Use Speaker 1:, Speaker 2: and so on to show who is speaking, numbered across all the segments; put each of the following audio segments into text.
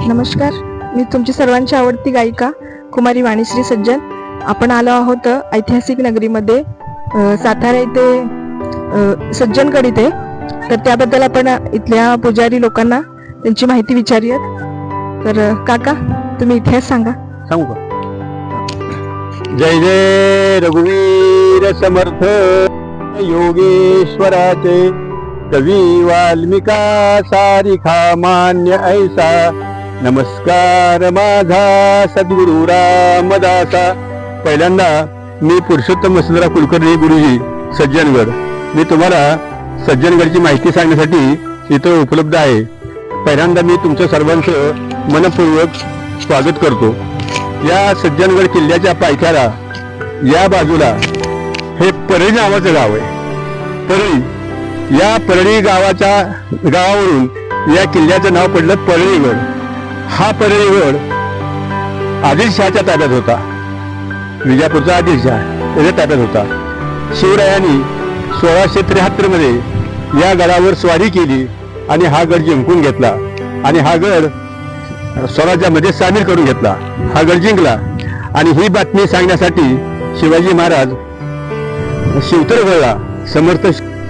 Speaker 1: नमस्कार, मी तुमची सर्वांची आवडती गायिका कुमारी वाणीश्री सज्जन. आपण आलो आहोत ऐतिहासिक नगरीमध्ये सातारा इथे सज्जनगड इथे. तर त्याबद्दल आपण इथल्या पुजारी लोकांना त्यांची माहिती विचारूयात. तर काका, तुम्ही इतिहास सांगा.
Speaker 2: सांगू का? जय जय रघुवीर समर्थ योगेश्वराचे, कवी वाल्मिका सारिखा मान्य ऐसा. नमस्कार माझा सद्गुरु रामदासा. पहिल्यांदा मी पुरुषोत्तम वसुंधरा कुलकर्णी गुरुजी सज्जनगड, मी तुम्हाला सज्जनगडची माहिती सांगण्यासाठी इथं उपलब्ध आहे. पहिल्यांदा मी तुमचं सर्वांचं मनपूर्वक स्वागत करतो. या सज्जनगड किल्ल्याच्या पायथ्याला या बाजूला हे परळी नावाचं गाव आहे. परळी, या परळी गावावरून या किल्ल्याचं नाव पडलं परळीगड. हा परळीगड आदिलशहाच्या ताब्यात होता. विजापूरचा आदिलशहा त्याच्या ताब्यात होता. शिवरायांनी 1673 मध्ये या गडावर स्वारी केली आणि हा गड जिंकून घेतला आणि हा गड स्वराज्यामध्ये सामील करून घेतला. हा गड जिंकला आणि ही बातमी सांगण्यासाठी शिवाजी महाराज शिवतरगडला समर्थ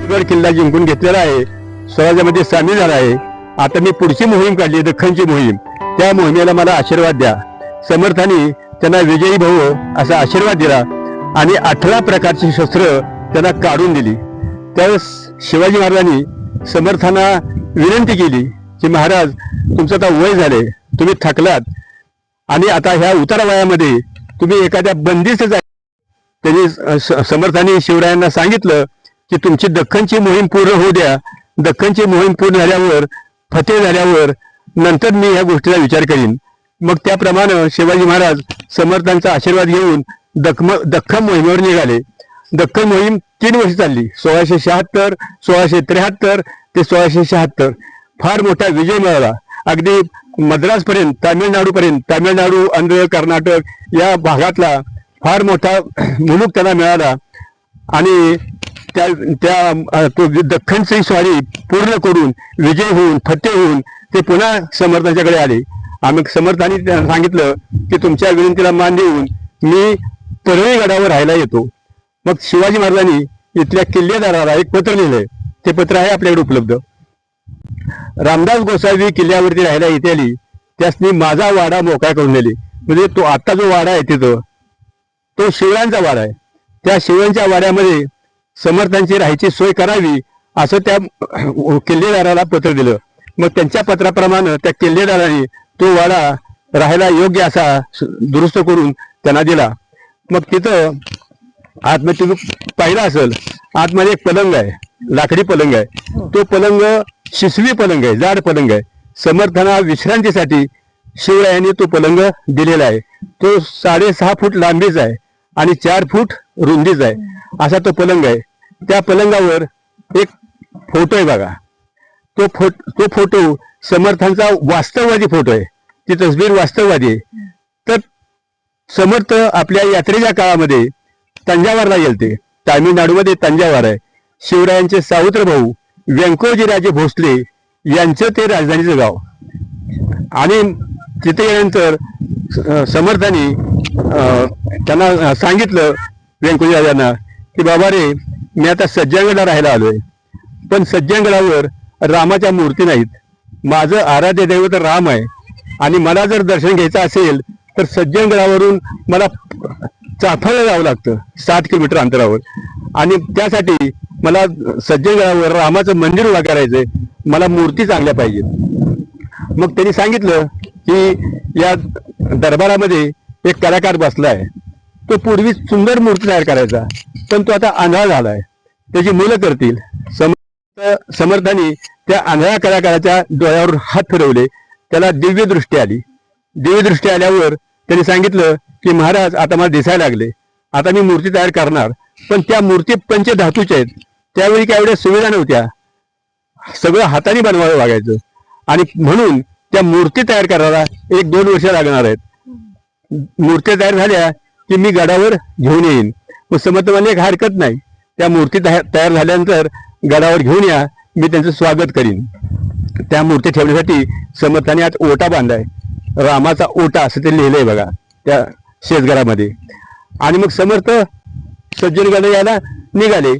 Speaker 2: गड किल्ला जिंकून घेतलेला आहे, स्वराज्यामध्ये सामील झाला आहे. आता मी पुढची मोहीम काढली, दख्खनची मोहीम. त्या मोहिमेला मला आशीर्वाद द्या. समर्थांनी त्यांना विजयी भव असा आशीर्वाद दिला आणि 18 प्रकारची शस्त्र त्यांना काढून दिली. त्यावेळेस शिवाजी महाराजांनी समर्थांना विनंती केली की महाराज, तुमचं आता वय झाले, तुम्ही थकलात आणि आता ह्या उतारा वयामध्ये तुम्ही एखाद्या बंदिस्त जाय. त्यांनी समर्थांनी शिवरायांना सांगितलं की तुमची दख्खनची मोहीम पूर्ण होऊ द्या. दख्खनची मोहीम पूर्ण झाल्यावर, फतेह झाल्यावर नंतर मी ह्या गोष्टीचा विचार करीन. मग त्याप्रमाणे शिवाजी महाराज समर्थांचा आशीर्वाद घेऊन दख्खन मोहिमेवर निघाले. दख्खन मोहीम 3 वर्ष चालली. 1676, 1673 ते 1676 फार मोठा विजय मिळाला. अगदी मद्रासपर्यंत, तामिळनाडूपर्यंत, तामिळनाडू, आंध्र, कर्नाटक या भागातला फार मोठा मुलूक त्यांना मिळाला आणि त्या दख्खनची स्वारी पूर्ण करून, विजय होऊन, फतेह होऊन ते पुन्हा समर्थांच्याकडे आले. आम्ही समर्थांनी त्यांना सांगितलं की तुमच्या विनंतीला मान देऊन मी परळी गडावर राहायला येतो. मग शिवाजी महाराजांनी इथल्या किल्लेदाराला एक पत्र लिहिलंय. ते पत्र आहे आपल्याकडे उपलब्ध. रामदास गोसावी किल्ल्यावरती राहायला इथे आली, त्यासनी माझा वाडा मोकळा करून दिली. म्हणजे तो आता जो वाडा आहे तिथं, तो शिवरायांचा वाडा आहे. त्या शिवरायांच्या वाड्यामध्ये समर्थांची राहायची सोय करावी असं त्या किल्लेदाराला पत्र दिलं. मग त्यांच्या पत्राप्रमाणे त्या किल्लेदाराने तो वाडा राहायला योग्य असा दुरुस्त करून त्यांना दिला. मग तिथं आतमध्ये तुम्ही पाहिला असेल, आतमध्ये एक पलंग आहे, लाकडी पलंग आहे. तो पलंग शिसवी पलंग आहे, जाड पलंग आहे. समर्थांना विश्रांतीसाठी शिवरायांनी तो पलंग दिलेला आहे. तो 6.5 फूट लांबीचा आहे आणि 4 फूट रुंदीचा आहे, असा तो पलंग आहे. त्या पलंगावर एक फोटो आहे बघा. तो फोटो समर्थांचा वास्तववादी फोटो आहे. ती तस्वीर वास्तववादी आहे. तर समर्थ आपल्या यात्रेच्या काळामध्ये तंजावरला गेलते. तामिळनाडूमध्ये तंजावर आहे. शिवरायांचे सावत्र भाऊ व्यंकोजीराजे भोसले यांचं ते राजधानीचं गाव. आणि तिथे गेल्यानंतर समर्थांनी त्यांना सांगितलं, व्यंकोजीराजांना, की बाबा रे, मी आता सज्जनगडला राहायला आलोय, पण सज्जनगडावर रामाच्या मूर्ती नाहीत. माझं आराध्य दैवत राम आहे आणि मला जर दर्शन घ्यायचं असेल तर सज्जनगडावरून मला चाफळला जावं लागतं 60 किलोमीटर अंतरावर. आणि त्यासाठी मला सज्जनगडावर रामाचं मंदिर उभा करायचंय, मला मूर्ती चांगल्या पाहिजेत. मग त्यांनी सांगितलं की या दरबारामध्ये एक कलाकार बसला आहे. तो पूर्वी सुंदर मूर्ती तयार करायचा, पण तो आता आंधळा झालाय, त्याची मुलं करतील. समर्थांनी त्या आंधळ्या कलाकाराच्या डोळ्यावर हात फिरवले. त्याला दिव्य दृष्टी आली. दिव्य दृष्टी आल्यावर त्यांनी सांगितलं की महाराज, आता मला दिसायला लागले, आता मी मूर्ती तयार करणार. पण त्या मूर्ती पंचधातूच्या आहेत. त्यावेळी काय एवढ्या सुविधा नव्हत्या, सगळं हाताने बनवावं लागायचं आणि म्हणून त्या मूर्ती तयार करायला 1-2 वर्ष लागणार आहेत. मूर्ती तयार झाल्या की मी गडावर घेऊन येईन. मग समर्थ म्हणले, हरकत नाही, त्या मूर्ती तयार झाल्यानंतर गडावर घेऊन या, मी त्यांचं स्वागत करीन. त्या मूर्ती ठेवण्यासाठी समर्थाने आज ओटा बांधाय, रामाचा ओटा असं ते लिहिलंय बघा त्या शेतघरामध्ये. आणि मग समर्थ सज्जनगड यायला निघाले.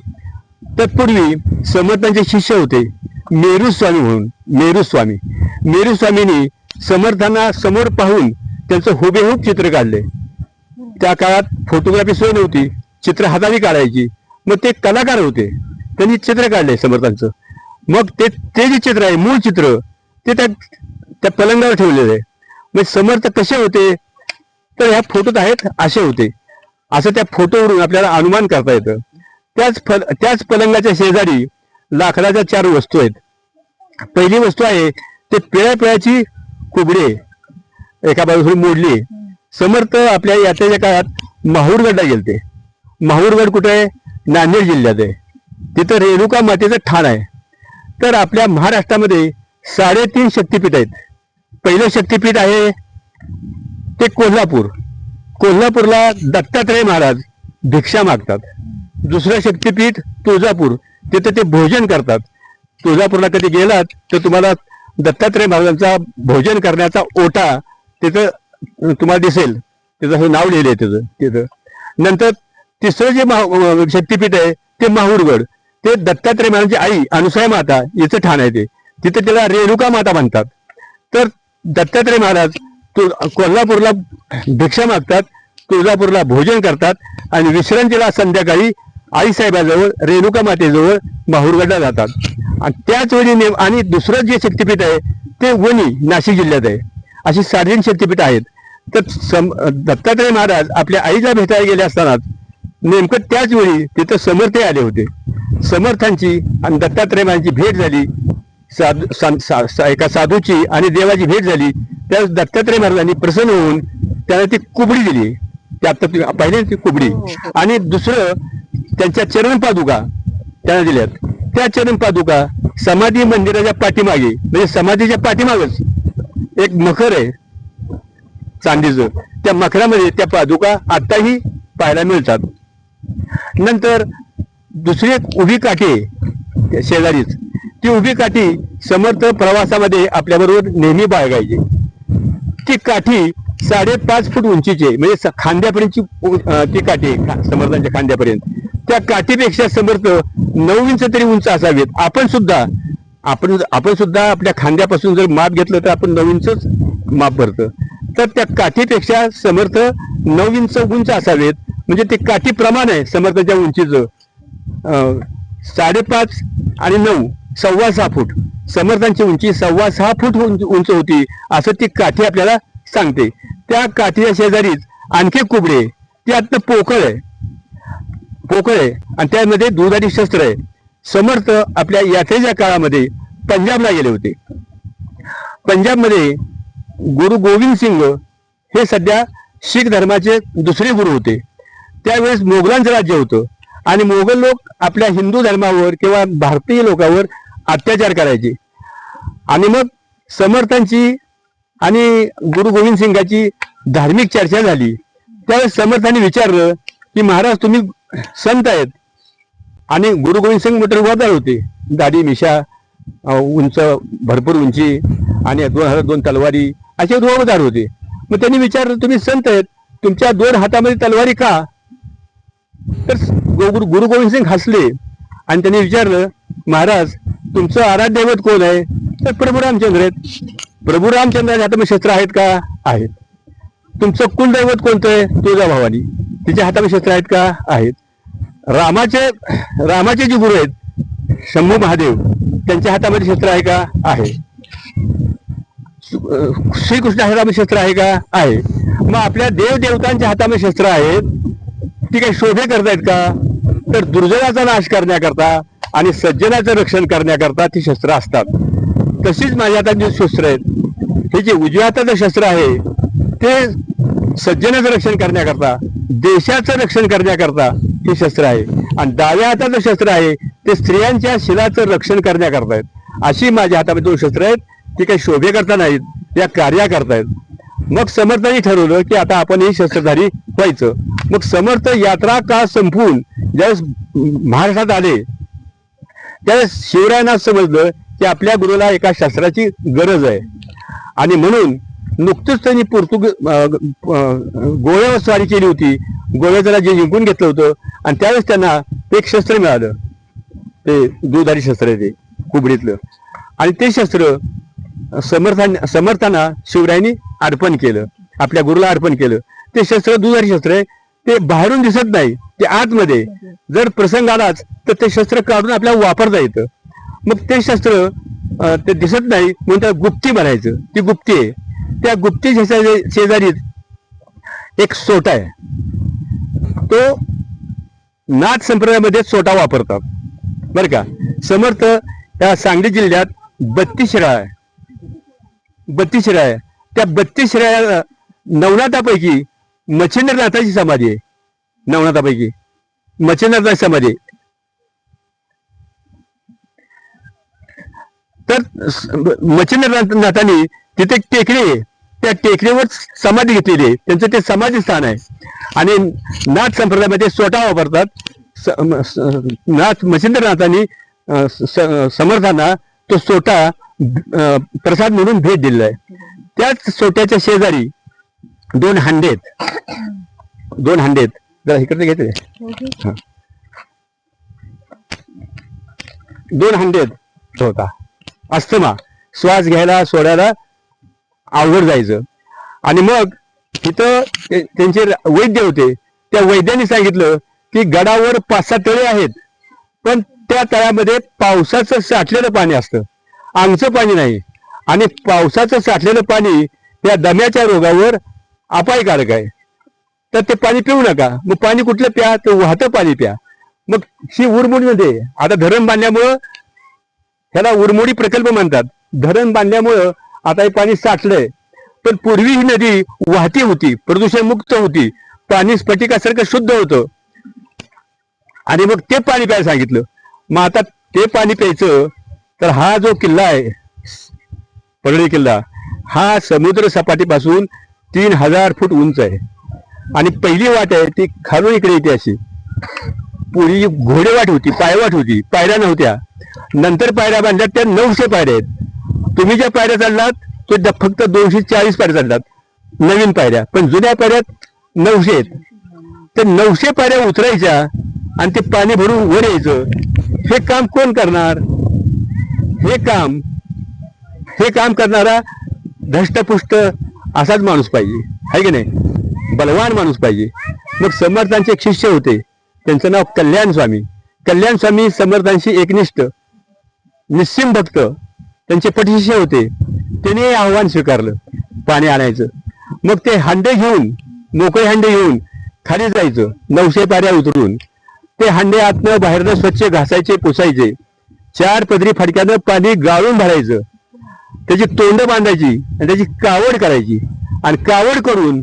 Speaker 2: तत्पूर्वी समर्थांचे शिष्य होते मेरू स्वामी म्हणून. मेरू स्वामींनी समर्थांना समोर पाहून त्यांचं हुबेहूब चित्र काढले. त्या काळात फोटोग्राफी सोय नव्हती, चित्र हाताने काढायची. मग ते कलाकार होते, त्यांनी चित्र काढले समर्थांचं. मग ते जे चित्र आहे मूळ चित्र ते त्या पलंगावर ठेवलेलं आहे. मग समर्थ कसे होते तर ह्या फोटोत आहेत असे होते, असं त्या फोटोवरून आपल्याला अनुमान करता येतं. त्याच पलंगाच्या शेजारी लाकडाच्या 4 वस्तू आहेत. पहिली वस्तू आहे ते पिळ्याची कुबडे एका बाजूला मोडली. समर्थ आपल्या यात्रेच्या काळात माहूरगडला गेलते. माहूरगड कुठे आहे? नांदेड जिल्ह्यात आहे. तिथं रेणुका मातेचं ठाण आहे. तर आपल्या महाराष्ट्रामध्ये 3.5 शक्तिपीठ आहेत. पहिलं शक्तिपीठ आहे ते कोल्हापूरला दत्तात्रय महाराज भिक्षा मागतात. दुसरं शक्तिपीठ तुळजापूर, तिथं ते भोजन करतात. तुळजापूरला कधी गेलात तर तुम्हाला दत्तात्रय महाराजांचा भोजन करण्याचा ओटा तिथं तुम्हाला दिसेल, त्याचं नाव लिहिलंय त्याचं तिथं. नंतर तिसरं जे शक्तिपीठ आहे ते माहूरगड, ते दत्तात्रय महाराजांची आई अनुसूया माता याचं ठाण आहे ते. तिथे त्याला रेणुका माता म्हणतात. तर दत्तात्रय महाराज कोल्हापूरला भिक्षा मागतात, तुळजापूरला भोजन करतात आणि विश्रांतीला संध्याकाळी आईसाहेबाजवळ रेणुका मातेजवळ माहूरगडला जातात. आणि त्याच वेळी आणि दुसरं जे शक्तिपीठ आहे ते वणी नाशिक जिल्ह्यात आहे. अशी 3.5 शक्तिपीठ आहेत. तर दत्तात्रय महाराज आपल्या आईला भेटायला गेले असताना नेमकं त्याच वेळी तिथं समर्थ आले होते. समर्थांची आणि दत्तात्रय महाराजांची भेट झाली. एका साधूची आणि देवाची भेट झाली. त्या दत्तात्रय महाराजांनी प्रसन्न होऊन त्यांना ती कुबडी दिली. ते आता पाहिले ती कुबडी. आणि दुसरं त्यांच्या चरणपादुका त्यांना दिल्यात. त्या चरणपादुका समाधी मंदिराच्या पाठीमागे म्हणजे समाधीच्या पाठीमागच एक मखर आहे चांदीचं, त्या मखरामध्ये त्या पादुका आताही पाहायला मिळतात. नंतर दुसरी एक उभी काठी आहे शेजारीच. ती उभी काठी समर्थ प्रवासामध्ये आपल्याबरोबर नेहमी बाळगायची. ती काठी 5.5 फूट उंचीची आहे, म्हणजे खांद्यापर्यंतची ती काठी आहे समर्थांच्या खांद्यापर्यंत. त्या काठीपेक्षा समर्थ 9 इंच तरी उंच असावेत. आपण सुद्धा आपल्या खांद्यापासून जर माप घेतलं तर आपण 9 इंचच माप भरतं. तर त्या काठीपेक्षा समर्थ 9 इंच उंच असावेत. म्हणजे ते काठीप्रमाण आहे समर्थांच्या उंचीचं. 5.5 आणि 9 6.25 फूट. समर्थांची उंची 6.25 फूट उंच होती असं ती काठी आपल्याला सांगते. त्या काठीच्या शेजारीच आणखी कुबडे, ती आतनं पोकळ आहे आणि त्यामध्ये दुधारी शस्त्र आहे. समर्थ आपल्या यात्रेच्या काळामध्ये पंजाबला गेले होते. पंजाबमध्ये गुरु गोविंद सिंग हे सध्या शीख धर्माचे दुसरे गुरु होते. त्यावेळेस मोगलांचं राज्य होतं आणि मोगल लोक आपल्या हिंदू धर्मावर किंवा भारतीय लोकांवर अत्याचार करायचे. आणि मग समर्थांची आणि गुरु गोविंद सिंगाची धार्मिक चर्चा झाली. त्यावेळेस समर्थांनी विचारलं की महाराज तुम्ही संत आहेत. आणि गुरु गोविंद सिंग मोठे रुबाबदार होते, दाढी मिशा, उंच भरपूर उंची आणि 2 तलवारी असे रुबाबदार होते. मग त्यांनी विचारलं तुम्ही संत आहेत, तुमच्या 2 हातामध्ये तलवारी का? तर गुरु गोविंद सिंग हसले आणि त्यांनी विचारलं महाराज तुमचं आराध्य दैवत कोण आहे? तर प्रभू रामचंद्र आहेत. प्रभू रामचंद्राच्या हातामध्ये शस्त्र आहेत का? आहेत. तुमचं कुलदैवत कोणतं आहे? तुळजाभवानी, तिच्या हातामध्ये शस्त्र आहेत का? आहेत. रामाचे जे गुरु आहेत शंभू महादेव, त्यांच्या हातामध्ये शस्त्र आहे का? आहे. श्रीकृष्ण हातामध्ये शस्त्र आहे का? आहे. मग आपल्या देवदेवतांच्या हातामध्ये शस्त्र आहेत, ती काही शोभे करतायत का? तर दुर्जनाचा नाश करण्याकरता आणि सज्जनाचं रक्षण करण्याकरता ती शस्त्र असतात. तशीच माझ्या हातात जे शस्त्र आहेत, हे जे उजव्या हाताचं शस्त्र आहे ते सज्जनाचं रक्षण करण्याकरता, देशाचं रक्षण करण्याकरता हे शस्त्र आहे. आणि डाव्या हाताचं शस्त्र आहे ते स्त्रियांच्या शिलाचं रक्षण करण्याकरता आहेत. अशी माझ्या हातामध्ये 2 शस्त्र आहेत. ती काही शोभे करता नाहीत, त्या कार्या करतायत. मग समर्थांनी ठरवलं की आता आपण ही शस्त्रधारी व्हायचं. मग समर्थ यात्रा काळ संपवून ज्यावेळेस महाराष्ट्रात आले त्यावेळेस शिवरायांना समजलं की की आपल्या गुरुला एका शस्त्राची गरज आहे आणि म्हणून नुकतंच त्यांनी गोव्यावर स्वारी केली होती. गोव्याला जे जिंकून घेतलं होतं आणि त्यावेळेस त्यांना एक शस्त्र मिळालं, ते दुधारी शस्त्र आहे ते कुबडीतलं, आणि ते शस्त्र समर्थांना शिवरायांनी अर्पण केलं, आपल्या गुरुला अर्पण केलं. ते शस्त्र दुधारी शस्त्र आहे, ते बाहेरून दिसत नाही, ते आतमध्ये जर प्रसंग आलाच तर ते शस्त्र काढून आपल्याला वापरता येतं. मग ते शस्त्र ते दिसत नाही म्हणून त्याला गुप्ती म्हणायचं. ती गुप्ती आहे. त्या गुप्ती शेजारीच एक सोटा आहे. तो नाथ संप्रदायामध्ये सोटा वापरतात बरं का. समर्थ या सांगली जिल्ह्यात 32 शिराळा आहे, 32 शिराळा आहे. त्या 32 शिराळ्या नवनाथापैकी मच्छिंद्रनाथाची समाधी आहे. नवनाथापैकी मच्छिंद्रनाथाची समाधी आहे. तर मच्छिंद्रनाथांनी तिथे एक टेकडी आहे, त्या टेकडीवर समाधी घेतलेली आहे. त्यांचं ते समाधी स्थान आहे. आणि नाथ संप्रदायामध्ये सोटा वापरतात. मच्छिंद्रनाथांनी समर्थांना तो सोटा प्रसाद म्हणून भेट दिलेला आहे. त्याच सोट्याच्या शेजारी 2 हांडे आहेत. 2 हांडे आहेत. जरा इकडे घेतले. 2 हांडे आहेत. होता अस्थमा, श्वास घ्यायला सोडायला अवघड जायचं. आणि मग तिथं त्यांचे वैद्य होते. त्या वैद्यांनी सांगितलं की गडावर 5-6 तळे आहेत, पण त्या तळ्यामध्ये पावसाचं साठलेलं पाणी असतं, आमचं पाणी नाही. आणि पावसाचं साठलेलं पाणी त्या दम्याच्या रोगावर अपायकारक आहे, तर ते पाणी पिऊ नका. मग पाणी कुठलं प्या, तर वाहतं पाणी प्या. मग ही उरमुडीमध्ये आता धरण बांधल्यामुळं, ह्याला उरमोडी प्रकल्प म्हणतात, धरण बांधल्यामुळं आता हे पाणी साठलंय. पण पूर्वी ही नदी वाहती होती, प्रदूषण मुक्त होती, पाणी स्फटिकासारखं शुद्ध होतं. आणि मग ते पाणी प्यायला सांगितलं. मग आता ते पाणी प्यायचं तर हा जो किल्ला आहे पडळी किल्ला, हा समुद्र सपाटीपासून 3000 फूट उंच आहे. आणि पहिली वाट आहे ती खालून इकडे येते अशी. पूर्वी घोडेवाट होती, पायवाट होती, पायऱ्या नव्हत्या. नंतर पायऱ्या बांधल्यात, त्या 900 पायऱ्या आहेत. तुम्ही ज्या पायऱ्या चढलात ते फक्त 240 पायऱ्या चढलात, नवीन पायऱ्या. पण जुन्या पायऱ्यात 900 आहेत. ते 900 पायऱ्या उतरायच्या आणि ते पाणी भरून वर यायचं. हे काम कोण करणार? हे काम करणारा धष्टपुष्ट असाच माणूस पाहिजे, आहे की नाही? बलवान माणूस पाहिजे. मग समर्थांचे एक शिष्य होते, त्यांचं नाव कल्याण स्वामी. कल्याण स्वामी समर्थांशी एकनिष्ठ निस्सिम भक्त, त्यांचे पटशिष्य होते. त्याने आव्हान स्वीकारलं पाणी आणायचं. मग ते हांडे घेऊन, मोकळे हांडे घेऊन खाली जायचं, 900 पायऱ्या उतरून. ते हांडे आतनं बाहेरनं स्वच्छ घासायचे, पुसायचे. 4 पदरी फडक्यानं पाणी गाळून भरायचं. त्याची तोंड बांधायची आणि त्याची कावड करायची. आणि कावड करून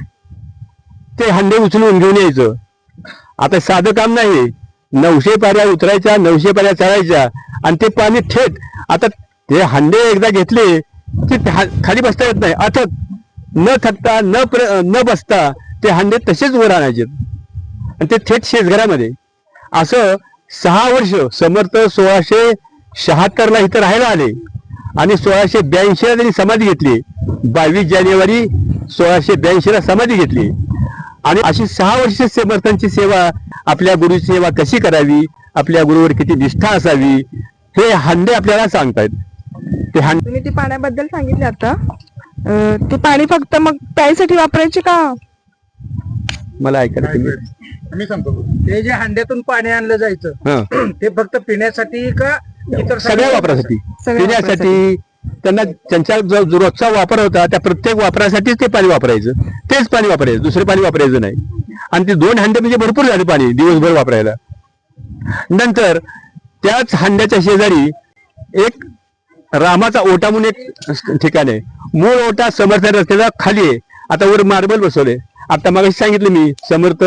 Speaker 2: ते हांडे उचलून घेऊन यायचं. आता साधं काम नाही. 900 पायऱ्या उतरायच्या, 900 पायऱ्या चढायच्या आणि ते पाणी थेट. आता ते हांडे एकदा घेतले की खाली बसता येत नाही. अथक न थकता न बसता ते हांडे तसेच वर आणायचे आणि ते थेट शेतघरामध्ये. असं 6 वर्ष समर्थ 1676 ला इथं राहायला आले आणि 1682 ला त्यांनी समाधी घेतली. 22 जानेवारी 1682 ला समाधी घेतली. आणि अशी 6 वर्ष समर्थांची सेवा, आपल्या गुरुची सेवा कशी करावी, आपल्या गुरुवर किती निष्ठा असावी, हे हांडे आपल्याला सांगतायत. ते हांडे
Speaker 1: तुम्ही ते पाण्याबद्दल सांगितले आता, ते पाणी फक्त मग प्यायसाठी वापरायचे का?
Speaker 2: मला ऐकायला
Speaker 3: मी सांगतो, ते जे हांड्यातून पाणी आणलं जायचं ते फक्त पिण्यासाठी का इतर
Speaker 2: सगळ्या वापरासाठी, पिण्यासाठी, त्यांना त्यांच्या जो रोजचा वापर होता त्या प्रत्येक वापरासाठीच ते पाणी वापरायचं. तेच पाणी वापरायचं, दुसरं पाणी वापरायचं नाही. आणि ते 2 हांडे म्हणजे भरपूर झाले पाणी दिवसभर वापरायला. नंतर त्याच हांड्याच्या शेजारी एक रामाचा ओटा म्हणून एक ठिकाण आहे. मूळ ओटा समर्थ रस्त्याला खाली आहे. आता वर मार्बल बसवले. आता मग सांगितलं मी, समर्थ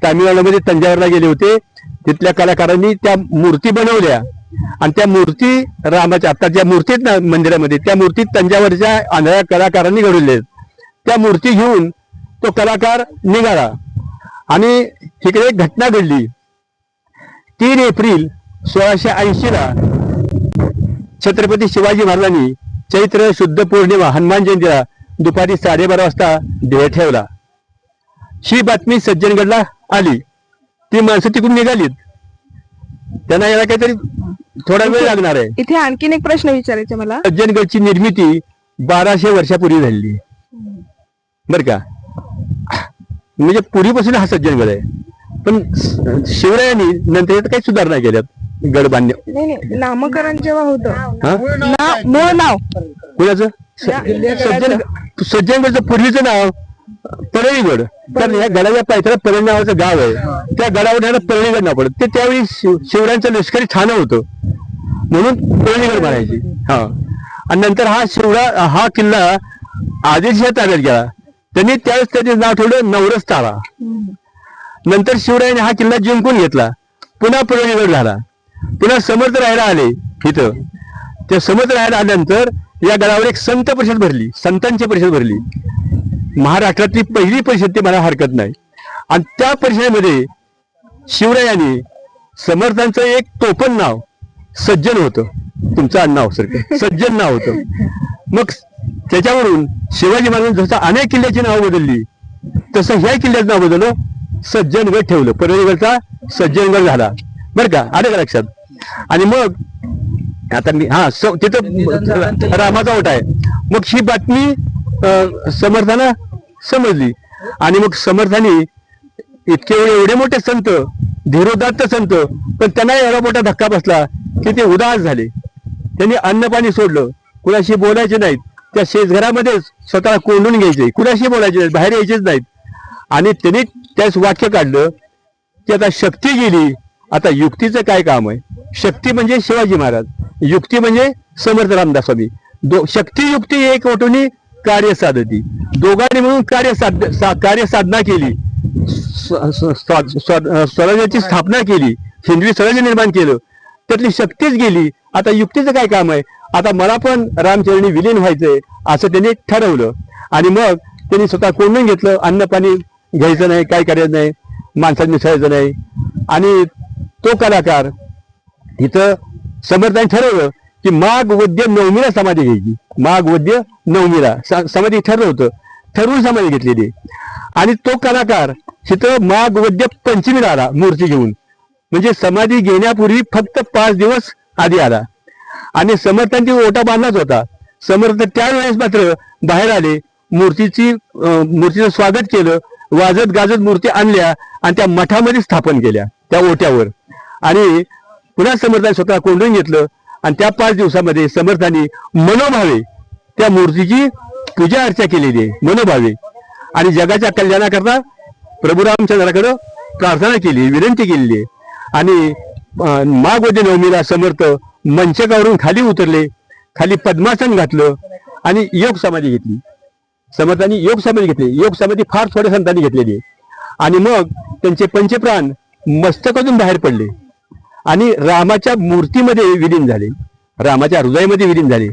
Speaker 2: तामिळनाडूमध्ये तंजावरला गेले होते. तिथल्या कलाकारांनी त्या मूर्ती बनवल्या आणि त्या मूर्ती रामाच्या, आता ज्या मूर्तीत ना मंदिरामध्ये, त्या मूर्ती तंजावरच्या आंधळ्या कलाकारांनी घडवल्या आहेत. त्या मूर्ती घेऊन तो कलाकार निघाला आणि तिकडे एक घटना घडली. 3 एप्रिल 1680 ला छत्रपती शिवाजी महाराजांनी चैत्र शुद्ध पौर्णिमा हनुमान जयंतीला दुपारी 12:30 वाजता देह ठेवला. ही बातमी सज्जनगडला आली. ती माणसं तिकडून निघालीत. त्यांना याला काहीतरी थोडा वेळ लागणार आहे.
Speaker 1: इथे आणखीन एक प्रश्न विचारायचा मला.
Speaker 2: सज्जनगडची निर्मिती 1200 वर्षापूर्वी झालेली बर का. म्हणजे पूर्वीपासून हा सज्जनगड आहे. पण शिवरायांनी नंतर यात काही सुधारणा केल्यात गड बांधण्या.
Speaker 1: नाही, नामकरण जेव्हा होतं
Speaker 2: हा
Speaker 1: मूळ नाव
Speaker 2: कुणाचं सज्जनगडचं पूर्वीचं नाव परळीगड. कारण या गडाच्या पायथ्याला परळी नावाचं गाव आहे. त्या गडावर त्याला परळीगड नाव पडत. ते त्यावेळी शिवरायांचं लष्करी ठाणं होतं म्हणून परळीगड म्हणायची. हा आणि नंतर हा किल्ला आदिलशाह ताब्यात गेला. त्यांनी त्यावेळेस त्याचे नाव ठेवलं नवरस ताळा. नंतर शिवरायाने हा किल्ला जिंकून घेतला. पुन्हा परळीगड झाला. पुन्हा समर्थ राहायला आले इथं. त्या समर्थ राहायला आल्यानंतर या गडावर एक संत परिषद भरली. संतांची परिषद भरली. महाराष्ट्रातली पहिली परिषद ती मला हरकत नाही. आणि त्या परिषदेमध्ये शिवरायांनी समर्थांचं एक टोपण नाव सज्जन होतं. तुमचं आडनाव सारखं सज्जन नाव होतं. मग त्याच्यावरून शिवाजी महाराजांनी जसं अनेक किल्ल्याची नाव बदलली तसं ह्या किल्ल्याचं नाव बदललं. सज्जनगड ठेवलं. परळीगडचा सज्जनगड झाला बरं का. आलं का लक्षात. आणि मग आता मी तिथं रामाचा ओटा आहे. मग ही बातमी समर्थांना समजली. आणि मग समर्थांनी एवढे मोठे संत धीरोदात्त संत पण त्यांना एवढा मोठा धक्का बसला की ते उदास झाले. त्यांनी अन्न पाणी सोडलं. कुणाशी बोलायचे नाहीत. त्या शेतघरामध्येच स्वतःला कोंडून घ्यायचे. कुणाशी बोलायचे नाहीत. बाहेर यायचेच नाहीत. आणि त्यांनी त्याच वाक्य काढलं की आता शक्ती गेली आता युक्तीचं काय काम आहे. शक्ती म्हणजे शिवाजी महाराज. युक्ती म्हणजे समर्थ रामदास स्वामी. शक्ती युक्ती एक वटून कार्य साधती. दोघांनी मिळून कार्यसाधना केली. स्वराज्याची स्थापना केली. हिंदवी स्वराज्य निर्माण केलं. त्यातली शक्तीच गेली. आता युक्तीचं काय काम आहे. आता मला पण रामचरणी विलीन व्हायचंय असं त्यांनी ठरवलं. आणि मग त्यांनी स्वतः कोंडून घेतलं. अन्न पाणी घ्यायचं नाही. काय करायचं नाही. माणसात मिसळायचं नाही. आणि तो कलाकार इथं समर्थांनी ठरवलं की माघ वद्य नवमीला समाधी घ्यायची. माघ वद्य नवमीला समाधी ठरलं होतं. ठरवून समाधी घेतलेली. आणि तो कलाकार तिथं माघ वद्य पंचमीला आला मूर्ती घेऊन. म्हणजे समाधी घेण्यापूर्वी फक्त 5 दिवस आधी आला. आणि समर्थांची ओटा बांधलाच होता. समर्थ त्यावेळेस मात्र बाहेर आले. मूर्तीचं स्वागत केलं. वाजत गाजत मूर्ती आणल्या आणि त्या मठामध्ये स्थापन केल्या त्या ओट्यावर. आणि पुन्हा समर्थांनी स्वतः कोंडून घेतलं. आणि त्या 5 दिवसामध्ये समर्थांनी मनोभावे त्या मूर्तीची पूजा अर्चा केलेली आहे. मनोभावे. आणि जगाच्या कल्याणाकरता प्रभू रामचंद्राकडे प्रार्थना केली. विनंती केलेली आहे. आणि माघ वद्य नवमीला समर्थ मंचकावरून खाली उतरले. खाली पद्मासन घातलं आणि योग समाधी घेतली. समर्थांनी योग समाधी घेतली. योग समाधी फार थोड्या संतांनी घेतलेली आहे. आणि मग त्यांचे पंचप्राण मस्तकातून बाहेर पडले आणि रामाच्या मूर्तीमध्ये विलीन झाले. रामाच्या हृदयामध्ये विलीन झाले.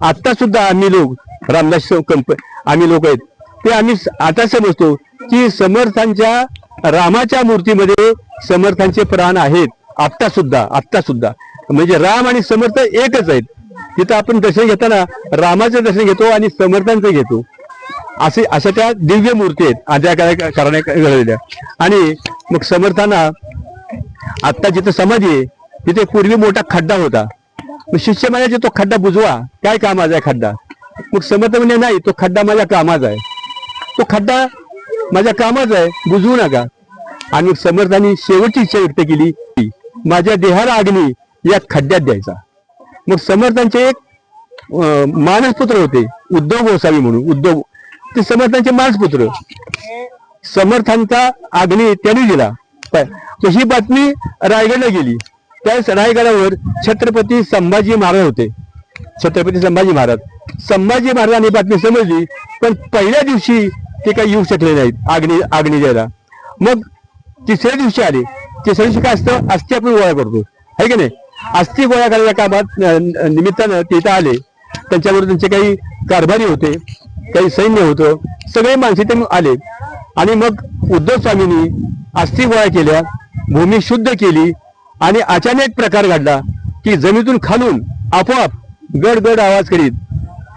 Speaker 2: आता सुद्धा आम्ही लोक रामदास आम्ही लोक आहेत ते आम्ही आता समजतो की समर्थांच्या रामाच्या मूर्तीमध्ये समर्थांचे प्राण आहेत. आत्ता सुद्धा म्हणजे राम आणि समर्थ एकच आहेत. तिथं आपण दर्शन घेताना रामाचं दर्शन घेतो आणि समर्थांचं घेतो. अशा त्या दिव्य मूर्ती आहेत आद्या करण्यात घडलेल्या. आणि मग समर्थांना आत्ता जिथं समाधी आहे तिथे पूर्वी मोठा खड्डा होता. मग शिष्य म्हणायचे तो खड्डा बुजवा. काय कामाचा आहे खड्डा. मग समर्थ म्हणजे नाही तो खड्डा माझ्या कामाचा आहे. तो खड्डा माझ्या कामाचा आहे बुजवू नका. आणि समर्थांनी शेवटची इच्छा व्यक्त केली माझ्या देहाला अग्नी या खड्ड्यात द्यायचा. मग समर्थांचे एक मानसपुत्र होते उद्धव गोसावी म्हणून. उद्धव ते समर्थांचे मानसपुत्र. समर्थांचा अग्नी त्यांनी दिला. ही बातमी रायगडला गेली. त्यावेळेस रायगडावर छत्रपती संभाजी महाराज होते. छत्रपती संभाजी महाराजांनी बातमी समजली. पण पहिल्या दिवशी ते काही येऊ शकले नाहीत अग्नी द्यायला. मग तिसऱ्या दिवशी आले. तिसऱ्या दिवशी काय असतं अस्थी आपण गोळा करतो आहे की नाही. अस्थी गोळा करायच्या कामात निमित्तानं ते इथं आले. त्यांच्याबरोबर त्यांचे काही कारभारी होते. काही सैन्य होतं. सगळे माणसे ते आले. आणि मग उद्धव स्वामींनी अस्थी गोळा केल्या. भूमी शुद्ध केली. आणि अचानक प्रकार घडला की जमिनीतून खालून आपोआप गड गड आवाज करीत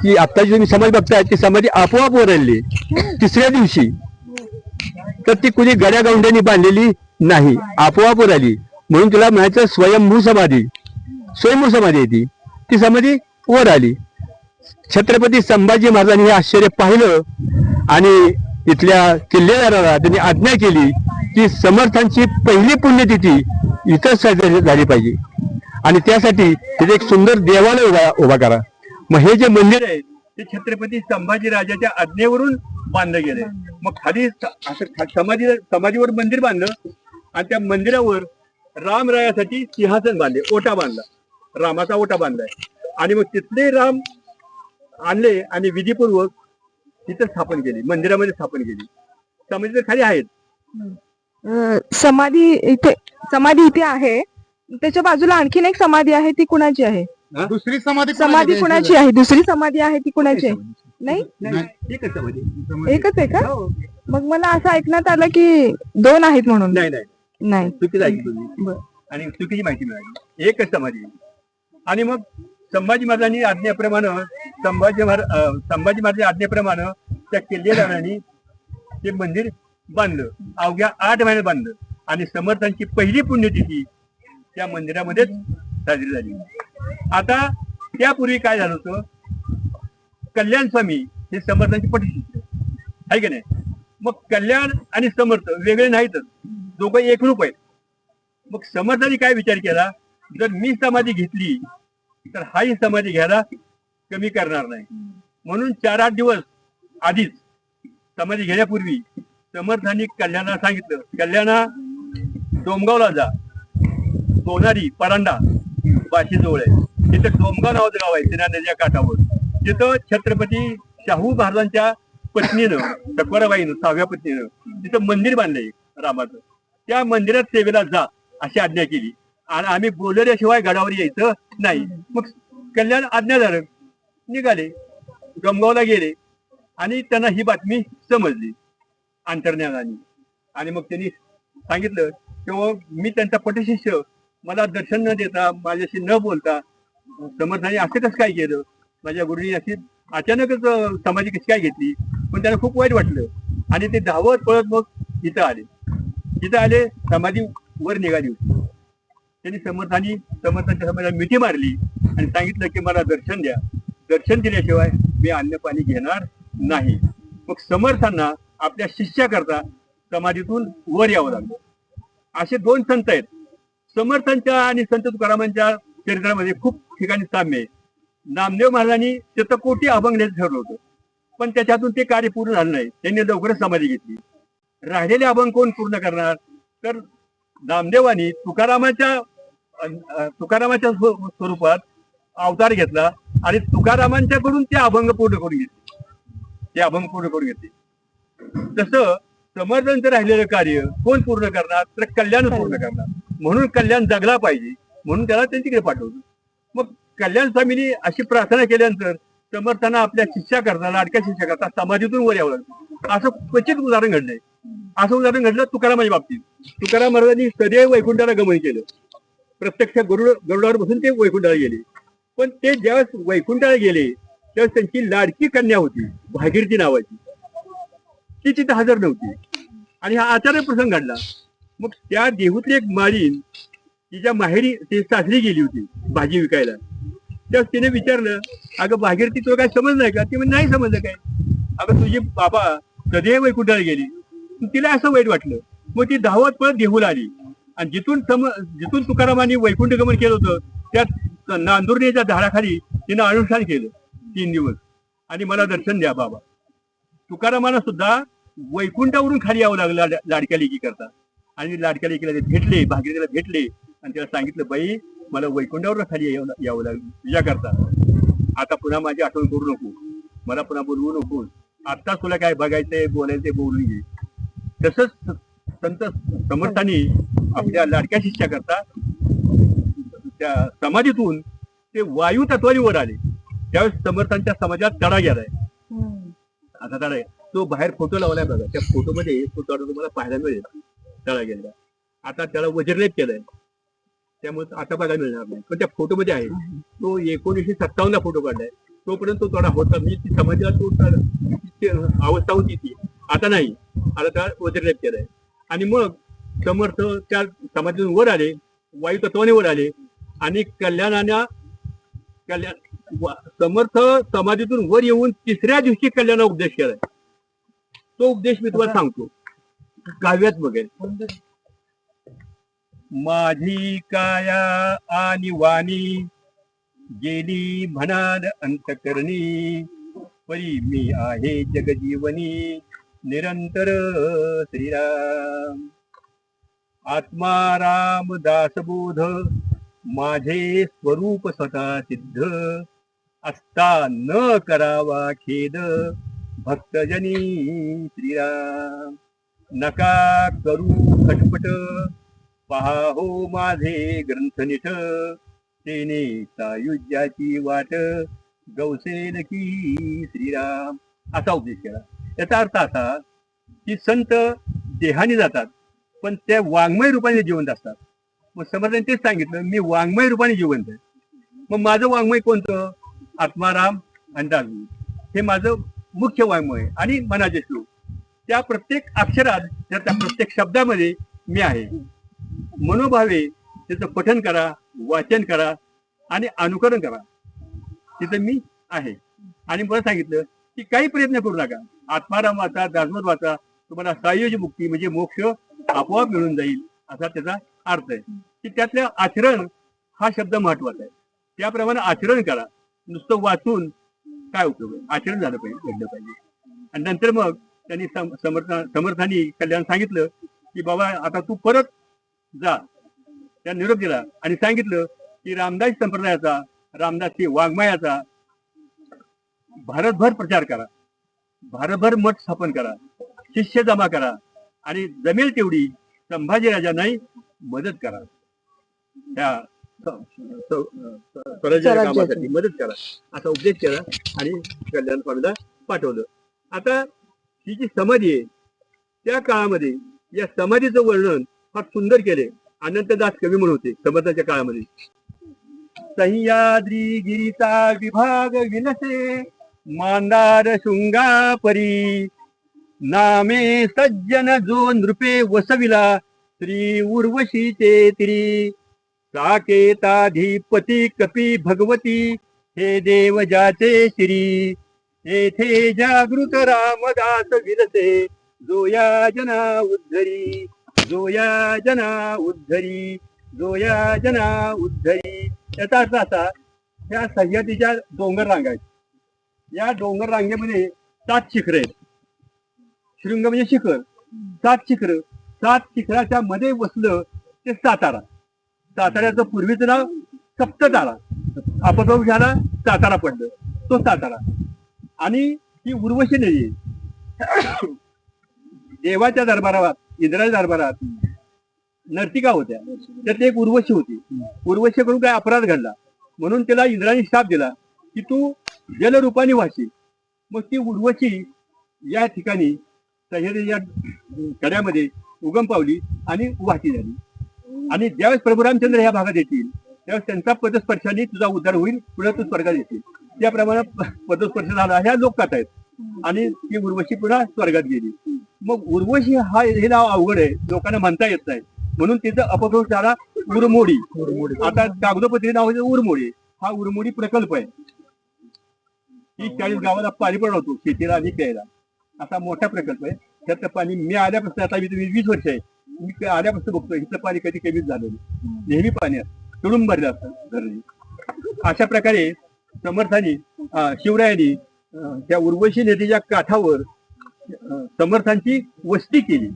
Speaker 2: की आत्ताची तुम्ही समाज बघताय ती समाधी आपोआप वर आली तिसऱ्या दिवशी. तर ती कुणी गड्या गावंड्यांनी बांधलेली नाही, आपोआप वर आली. म्हणून तुला म्हणायचं स्वयंभू समाधी आहे ती समाधी वर आली. छत्रपती संभाजी महाराजांनी हे आश्चर्य पाहिलं आणि तिथल्या किल्लेदाराला त्यांनी आज्ञा केली की समर्थांची पहिली पुण्यतिथी इथं साजरी झाली पाहिजे आणि त्यासाठी तिथे एक सुंदर देवालय उभा करा. मग हे जे मंदिर आहे ते छत्रपती संभाजी राजाच्या आज्ञेवरून बांधलं गेलंय. मग खाली असं समाधीवर मंदिर बांधलं आणि त्या मंदिरावर रामरायासाठी सिंहासन बांधले, ओटा बांधला, रामाचा ओटा बांधलाय. आणि मग तिथले राम आणले आणि विधीपूर्वक तिथं स्थापन केली, मंदिरामध्ये स्थापन केली. समाधी खाली आहेत.
Speaker 1: समाधी इथे आहे, त्याच्या बाजूला आणखीन एक समाधी आहे, ती कुणाची आहे?
Speaker 3: दुसरी समाधी
Speaker 1: कुणाची आहे? दुसरी समाधी आहे ती कुणाची आहे? नाही,
Speaker 2: एकच समाधी.
Speaker 1: एकच आहे का? मग मला असं ऐकण्यात आलं की दोन आहेत म्हणून. नाही,
Speaker 2: चुकीचं ऐकलं तुम्ही आणि चुकीची माहिती मिळाली. एकच समाधी. आणि मग संभाजी महाराजांनी आज्ञेप्रमाणे संभाजी महाराज आज्ञेप्रमाणे त्या किल्लेदारांनी ते मंदिर बांधलं. अवघ्या 8 महिन्यात बांधलं आणि समर्थांची पहिली पुण्यतिथी त्या मंदिरामध्येच साजरी झाली. आता त्यापूर्वी काय झालं होतं, कल्याण स्वामी हे समर्थांचे पटशिष्य आहे की नाही. मग कल्याण आणि समर्थ वेगळे नाहीतच, दोघं एकरूप आहेत. मग समर्थांनी काय विचार केला, जर मी समाधी घेतली तर हाही समाधी घ्यायला कमी करणार नाही. म्हणून 4-8 दिवस आधीच समाधी घेण्यापूर्वी समर्थांनी कल्याणाला सांगितलं, कल्याणा डोमगावला जा, सोनारी परांडा बाशीजवळ आहे, तिथं डोमगाव नावाचं गाव आहे सिना नदीच्या काठावर. तिथं छत्रपती शाहू महाराजांच्या पत्नीनं टकवराबाईनं 6व्या पत्नीनं तिथं मंदिर बांधलंय रामाचं. त्या मंदिरात सेवेला जा अशी आज्ञा केली आणि आम्ही बोलल्याशिवाय गडावर यायचं नाही. मग कल्याण आज्ञाधारक निघाले, डोमगावला गेले आणि त्यांना ही बातमी समजली अंतर्ज्ञानाने. आणि मग त्यांनी सांगितलं तेव्हा मी त्यांचा पटशिष्य, मला दर्शन न देता, माझ्याशी न बोलता समर्थाने असं कसं काय केलं, माझ्या गुरुनी अशी अचानकच समाधी कशी काय घेतली. पण त्यांना खूप वाईट वाटलं आणि ते धावत पळत मग इथं आले. समाधी वर निघाली होती. त्यांनी समर्थांच्या समाजाला मिठी मारली आणि सांगितलं की मला दर्शन द्या, दर्शन दिल्याशिवाय मी अन्न पाणी घेणार नाही. मग समर्थांना आपल्या शिष्याकरता समाधीतून वर यावं लागलं. असे 2 संत आहेत. समर्थांच्या आणि संत तुकारामांच्या चरित्रामध्ये खूप ठिकाणी साम्य आहे. नामदेव महाराजांनी शतकोटी अभंग लिहायचं ठरवलं होतं, पण त्याच्यातून ते कार्य पूर्ण झालं नाही. त्यांनी लवकरच समाधी घेतली. राहिलेले अभंग कोण पूर्ण करणार, तर नामदेवानी तुकारामाच्या स्वरूपात अवतार घेतला आणि तुकारामांच्याकडून ते अभंग पूर्ण करून घेतले. तसं समर्थांचं राहिलेलं कार्य कोण पूर्ण करणार, तर कल्याण पूर्ण करणार. म्हणून कल्याण जगला पाहिजे म्हणून त्याला त्यांच्याकडे पाठवलं. मग कल्याण स्वामींनी अशी प्रार्थना केल्यानंतर समर्थांना आपल्या शिष्याकरता, लाडक्या शिष्याकरता समाधीतून वर यावं लागलं. असं क्वचित उदाहरण घडलंय. असं उदाहरण घडलं तुकारामाच्या बाबतीत. तुकाराम महाराजांनी सदैव वैकुंठाला गमन केलं. प्रत्यक्ष गरुडावर बसून ते वैकुंठाला गेले. पण ते ज्यावेळेस वैकुंठाला गेले त्यावेळेस त्यांची लाडकी कन्या होती भागीरथी नावाची, ती तिथे हजर नव्हती आणि हा आचार्य प्रसंग घडला. मग त्या देहूतली एक माळीन तिच्या माहेरी ती सासरी गेली होती भाजी विकायला. त्यावेळेस तिने विचारलं, अगं भागीरथी तुला काय समज नाही का? ती म्हणजे नाही समजलं काय. अगं तुझी बाबा सदैव वैकुंठाला गेली. तिला असं वाईट वाटलं. मग ती धावत पळत देहूला आली आणि जिथून तुकारामांनी वैकुंठ गमन केलं होतं त्यात नांदुर्णीच्या झाडाखाली तिनं अनुष्ठान केलं 3 दिवस आणि मला दर्शन द्या बाबा. तुकारामांना सुद्धा वैकुंठावरून खाली यावं लागलं लाडक्या लेकी करता. आणि लाडक्या लेकीला ते भेटले, भागीरथीला भेटले आणि त्याला सांगितलं, बाई मला वैकुंठावर खाली यावं लागलं तुझ्या करता. आता पुन्हा माझी आठवण करू नको, मला पुन्हा बोलवू नको, आता तुला काय बघायचंय बोलायचंय बोलून घे. तसंच संत समर्थांनी आपल्या लाडक्या शिष्या करता त्या समाधीतून ते वायू तत्वानी वर आले. त्यावेळेस समर्थांच्या समाजात तडा गेलाय. आता तडा तो बाहेर फोटो लावलाय बघा, त्या फोटोमध्ये फोटो तुम्हाला पाहायला मिळेल तडा गेला. आता त्याला वज्रलेप केलाय. त्यामुळे आता बघायला मिळणार नाही. पण त्या फोटोमध्ये आहे तो 1957 फोटो काढलाय. तोपर्यंत तो थोडा होता म्हणजे ती समाजाला तो ती अवस्था होती ती. आता नाही, आता त्या वज्रलेप केलाय. आणि मग समर्थ त्या समाजातून वर आले, वायू तत्वाने वर आले आणि समर्थ समाधीतून वर येऊन तिसऱ्या दिवशी कल्याणा उपदेश केलाय. तो उपदेश मी तुम्हाला सांगतो, काव्यात बघेल. माझी काया आणि वाणी गेली म्हणाल अंतकरणी, परी मी आहे जगजीवनी निरंतर श्रीराम. आत्मा राम दासबोध माझे स्वरूप स्वतः सिद्ध, असता न करावा खेद भक्तजनी श्रीराम. नका करू खटपट पहा हो माझे ग्रंथ निठ, तेने सायुज्याची वाट गवसेल की श्रीराम. असा उपदेश केला. याचा अर्थ असा की संत देहाने जातात पण त्या वाङ्मय रूपाने जिवंत असतात. मग समर्थांनी तेच सांगितलं, मी वाङ्मय रूपाने जिवंत आहे. मग माझं वाङ्मय कोणतं? आत्माराम आणि दासबोध हे माझं मुख्य वाङ्मय आणि मनाचे श्लोक. त्या प्रत्येक अक्षरात त्या प्रत्येक शब्दामध्ये मी आहे. मनोभावे त्याचं पठन करा, वाचन करा आणि अनुकरण करा, तिथं मी आहे. आणि मला सांगितलं की काही प्रयत्न करू नका, आत्माराम वाचा, दासबोध वाचा, तुम्हाला सायुज्य मुक्ती म्हणजे मोक्ष आपोआप मिळून जाईल, असा त्याचा अर्थ आहे. की त्यातलं आचरण हा शब्द महत्वाचा आहे. त्याप्रमाणे आचरण करा. नुसतं वाचून काय उपयोग आहे? आचरण झालं पाहिजे, घडलं पाहिजे. आणि नंतर मग त्यांनी समर्थांनी कल्याण सांगितलं की बाबा आता तू परत जा. त्या निरोप दिला आणि सांगितलं की रामदास संप्रदायाचा, रामदासी वाङ्मयाचा भारतभर प्रचार करा, भारतभर मठ स्थापन करा, शिष्य जमा करा आणि जमेल तेवढी संभाजीराजांनाही मदत करा, त्या स्वराज्याच्या कामासाठी मदत करा, असा उपदेश केला आणि कल्याण स्वामीला पाठवलं. आता ही जी समाधी आहे त्या काळामध्ये या समाधीचं वर्णन फार सुंदर केले अनंतदास कवी म्हणून होते समर्थाच्या काळामध्ये. सह्याद्री गिरीचा विभाग विलसे मांदार शृंगापरी, नामे सज्जन जो नृपे वसविला श्री उर्वशीचे तिरी. साकेताधिपती कपी भगवती हे देव जाचे श्री, येथे जागृत रामदास विरसे जो या जना उद्धरी, जो या जना उद्धरी, जो या जना उद्धरी. याचा अर्थ असा, ह्या सह्याद्रीच्या डोंगर रांगा आहेत. या डोंगर रांगेमध्ये 7 शिखर आहेत. शृंग म्हणजे शिखर, 7 शिखर. 7 शिखराच्या मध्ये बसलं ते सातारा. साताऱ्याचं पूर्वीचं नाव सप्ततारा, अपभ्रंश झाला सातारा पडलं, तो सातारा. आणि ही उर्वशी नदी देवाच्या दरबारात, इंद्राच्या दरबारात नर्तिका होत्या, त्यात एक उर्वशी होती. उर्वशीकडून काय अपराध घडला म्हणून त्याला इंद्राने शाप दिला की तू जलरूपाने वाहशील. मग ती उर्वशी या ठिकाणी सह्याद्रीच्या कड्यामध्ये उगम पावली आणि वाहती झाली. आणि ज्यावेळेस प्रभू रामचंद्र ह्या भागात येतील त्यावेळेस त्यांचा पदस्पर्शाने तुझा उद्धार होईल, पुढे तू स्वर्गात येतील. त्याप्रमाणे पदस्पर्श झाला, ह्या लोककथा आहेत. आणि ती उर्वशी पुन्हा स्वर्गात गेली. मग उर्वशी हे नाव अवघड आहे, लोकांना म्हणता येत नाही म्हणून तिचं अपभ्रंश झाला उरमोडी. आता कागदोपत्री नाव उरमोडी. हा उरमोडी प्रकल्प आहे. 30-40 गावाला पाणी पुरवतो शेतीला आणि प्यायला, असा मोठा प्रकल्प आहे. त्यातलं पाणी मी आल्यापासून, आता मी 20 वर्ष आहे, मी आल्यापासून बघतोय इथलं पाणी कधी कमीच झालं नाही. नेहमी पाणी तुडून भरलं असतं. अशा प्रकारे समर्थांनी, शिवरायांनी त्या उर्वशी नदीच्या काठावर समर्थांची वस्ती केली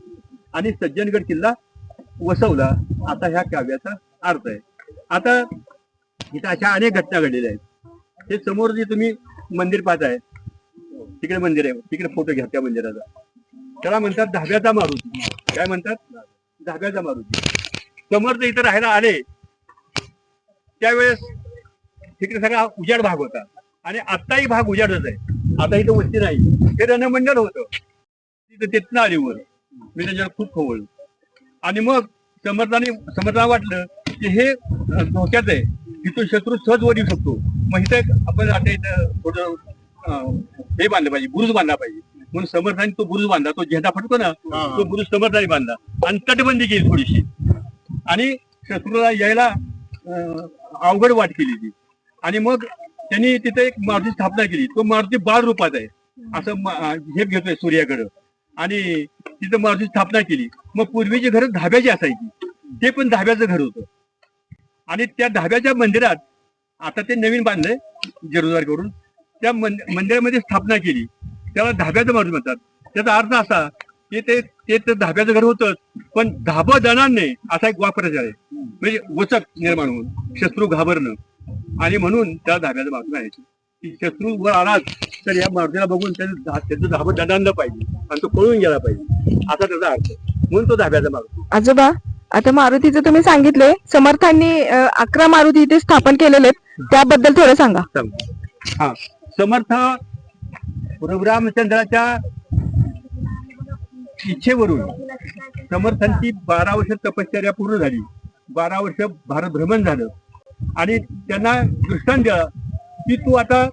Speaker 2: आणि सज्जनगड किल्ला वसवला, असा ह्या काव्याचा अर्थ आहे. आता इथं अशा अनेक घटना घडलेल्या आहेत. हे समोर जे तुम्ही मंदिर पाहताय, तिकडे मंदिर आहे, तिकडे फोटो घ्या त्या मंदिराचा. त्याला म्हणतात धाब्याचा मारुती. काय म्हणतात? धाब्याचा मारुती. समर्थ इथं राहायला आले त्यावेळेस तिकडे सगळा उजाड भाग होता आणि आत्ताही भाग उजाडच आहे. आता इथं वस्ती नाही. हे रणमंडल होतं. तिथं आली वर मी त्याच्यावर खूप खवळलो. आणि मग समर्थाला वाटलं की हे धोक्यात आहे, तिथून शत्रू सहज वर येऊ शकतो. मग इथं आपण आता इथं थोडं हे बांधलं पाहिजे, बुरुज बांधला पाहिजे. म्हणून समर्थांनी तो बुरुज बांधला, तो झेंडा फडतो ना तो बुरुज समर्थांनी बांधला आणि तटबंदी केली थोडीशी आणि शत्रूला यायला अवघड वाट केली ती. आणि मग त्यांनी तिथे एक मारुती स्थापना केली. तो मारुती बाळ रूपात आहे, असं हे घेतोय सूर्याकडं, आणि तिथं मारुती स्थापना केली. मग पूर्वीची घरं धाब्याची असायची, ते पण धाब्याचं घर होतं. आणि त्या धाब्याच्या मंदिरात आता ते नवीन बांधलंय जेरुसलेम करून, त्या मंदिरामध्ये स्थापना केली. त्याला धाब्याचं मारुती म्हणतात. त्याचा अर्थ असा की ते तर धाब्याचं घर होतं, पण धाबं जाणार नाही असा एक वापराचा आहे. म्हणजे वचक निर्माण होऊन शत्रू घाबरणं, आणि म्हणून त्याला धाब्याचं मारुती म्हणायचं की शत्रू वर आलाच तर या मारुतीला बघून त्याचं धाबं दणाणलं पाहिजे आणि तो पळून गेला पाहिजे, असा त्याचा अर्थ. म्हणून तो धाब्याचा मारुती.
Speaker 1: आजोबा, आता मारुतीचं तुम्ही सांगितले, समर्थांनी 11 मारुती इथे स्थापन केलेले आहेत, त्याबद्दल थोडं सांगा.
Speaker 2: हा, समर्थ प्रभू रामचंद्राच्या इच्छेवरून समर्थांची 12 वर्ष तपश्चर्या पूर्ण झाली, 12 वर्ष भारत भ्रमण झालं, आणि त्यांना दृष्टांत दिला की तू आता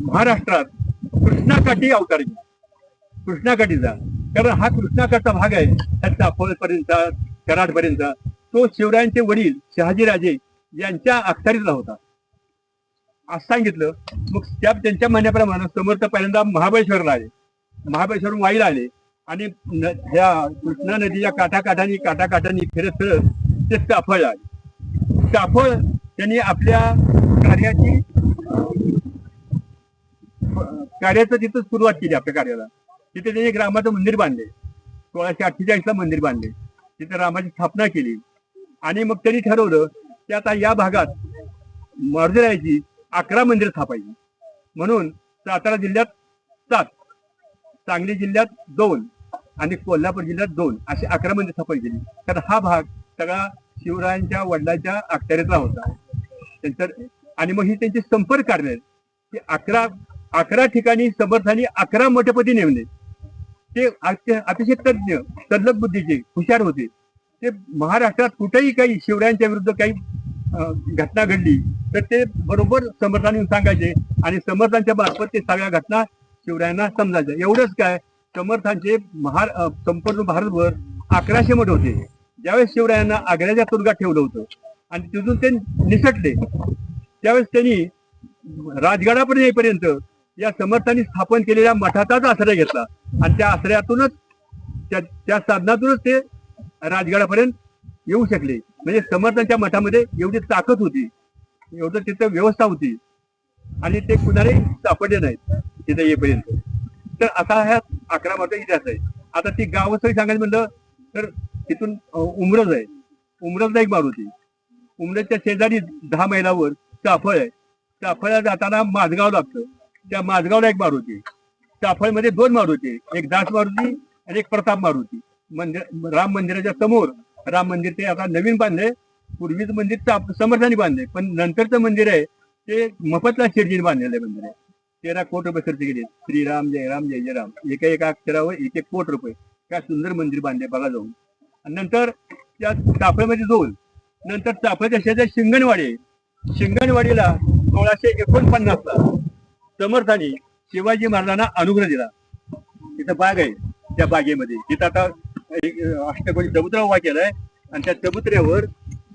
Speaker 2: महाराष्ट्रात कृष्णाकाठी अवतार घे, कृष्णाकाठी जा. कारण हा कृष्णाकाठचा भाग आहे, त्याचा अकोलपर्यंत कराडपर्यंत तो शिवरायांचे वडील शहाजीराजे यांच्या अखत्यारीतला होता असं सांगितलं. मग त्यांच्या म्हणण्याप्रमाणे समर्थ पहिल्यांदा महाबळेश्वरला आले, महाबळेश्वरून वाईला आले, आणि ह्या कृष्णा नदीच्या काठाकाठांनी फिरत फिरत ते चाफळ आले. चाफळ त्यांनी आपल्या कार्याचं तिथं सुरुवात केली. आपल्या कार्याला तिथे त्यांनी एक रामाचं मंदिर बांधले, 1648ला मंदिर बांधले, तिथे रामाची स्थापना केली. आणि मग त्यांनी ठरवलं की आता या भागात मारुतीरायाची 11 मंदिर स्थापायची. म्हणून सातारा जिल्ह्यात 7, सांगली जिल्ह्यात 2 आणि कोल्हापूर जिल्ह्यात 2 अशी 11 मंदिर स्थापन केली. तर हा भाग सगळा शिवरायांच्या वडिलांच्या अखत्यारीतला होता त्यांच्या. आणि मग ही त्यांचे संपर्क कार्य की 11 ठिकाणी समर्थांनी 11 मठपती नेमले. ते अतिशय तज्ञ, तल्लख बुद्धीचे, हुशार होते. ते महाराष्ट्रात कुठेही काही शिवरायांच्या विरुद्ध काही घटना घडली तर ते बरोबर समर्थांनी सांगायचे, आणि समर्थांच्या मार्फत ते सगळ्या घटना शिवरायांना समजायच्या. एवढंच काय, समर्थांचे संपूर्ण भारतभर 1100 मठ होते. ज्यावेळेस शिवरायांना आग्र्याच्या तुरुंगात ठेवलं होतं आणि तिथून ते निसटले, त्यावेळेस त्यांनी राजगडापर्यंत येईपर्यंत या समर्थांनी स्थापन केलेल्या मठाचाच आश्रय घेतला, आणि त्या आश्रयातूनच त्या साधनातूनच ते राजगडापर्यंत येऊ शकले. म्हणजे समर्थांच्या मठामध्ये एवढी ताकद होती, एवढं तिथं व्यवस्था होती, आणि ते कुणालाही सापडले नाहीत तिथे येईपर्यंत. तर आता ह्या 11 मठ इतिहास आहे. आता ती गावसही सांगायचं म्हणलं तर तिथून उमरज आहे, उमरजला एक मारुती, उमरजच्या शेजारी 10 मैलावर चाफळ आहे. चाफळला जाताना माझगाव लागतं, त्या माझगावला एक मारुती. चाफळमध्ये 2 मारुती, एक दास मारुती आणि एक प्रताप मारुती. राम मंदिराच्या समोर राम मंदिर ते आता नवीन बांधले, पूर्वीचं मंदिर समर्थांनी बांधले, पण नंतरचं मंदिर आहे ते मफतला शेठजीने बांधलेलं आहे. मंदिर आहे 13 कोटी रुपये खर्च केले. श्रीराम जय राम जय जय राम, एका अक्षरावर 1 कोटी रुपये. काय सुंदर मंदिर बांधले बघा जाऊन. आणि नंतर त्या चाफळमध्ये जाऊन नंतर चाफळच्या शेजारी शिंगणवाडी आहे. शिंगणवाडीला 1649ला समर्थांनी शिवाजी महाराजांना अनुग्रह दिला. तिथं बाग आहे, त्या बागेमध्ये तिथं आता अष्टकोनी चबुतरा उभा केलाय, आणि त्या चबुतऱ्यावर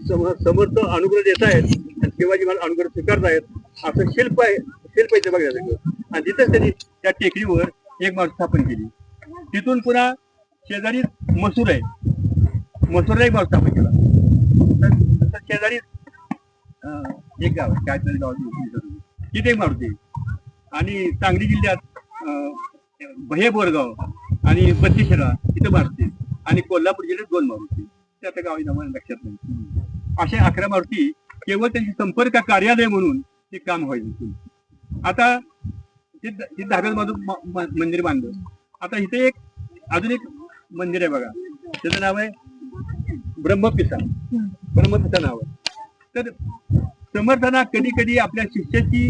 Speaker 2: समर्थ अनुग्रह देत आहेत आणि शिवाजी महाराज अनुग्रह स्वीकारतायत असं शिल्प आहे बघण्यासारखं. आणि तिथंच त्यांनी त्या टेकडीवर एक मारुती स्थापन केली. तिथून पुन्हा शेजारी मसूर आहे, मसूरला एक मारुती स्थापन केला. शेजारी एक गाव आहे, काय तरी गाव तिथे एक मारुती. आणि सांगली जिल्ह्यात भये बोरगाव आणि बत्तीशिरा इथं मारुती, आणि कोल्हापूर जिल्ह्यात 2 मारुती. त्या गावी नावाने लक्षात नाही. असे 11 मारुती केवळ त्यांची संपर्क कार्यालय म्हणून ते काम व्हायचं. आता ते धाब्यामधून मंदिर बांधलं. आता इथे अजून एक मंदिर आहे बघा, त्याचं नाव आहे ब्रह्मपिसा नाव आहे. तर समर्थांना कधी कधी आपल्या शिष्याची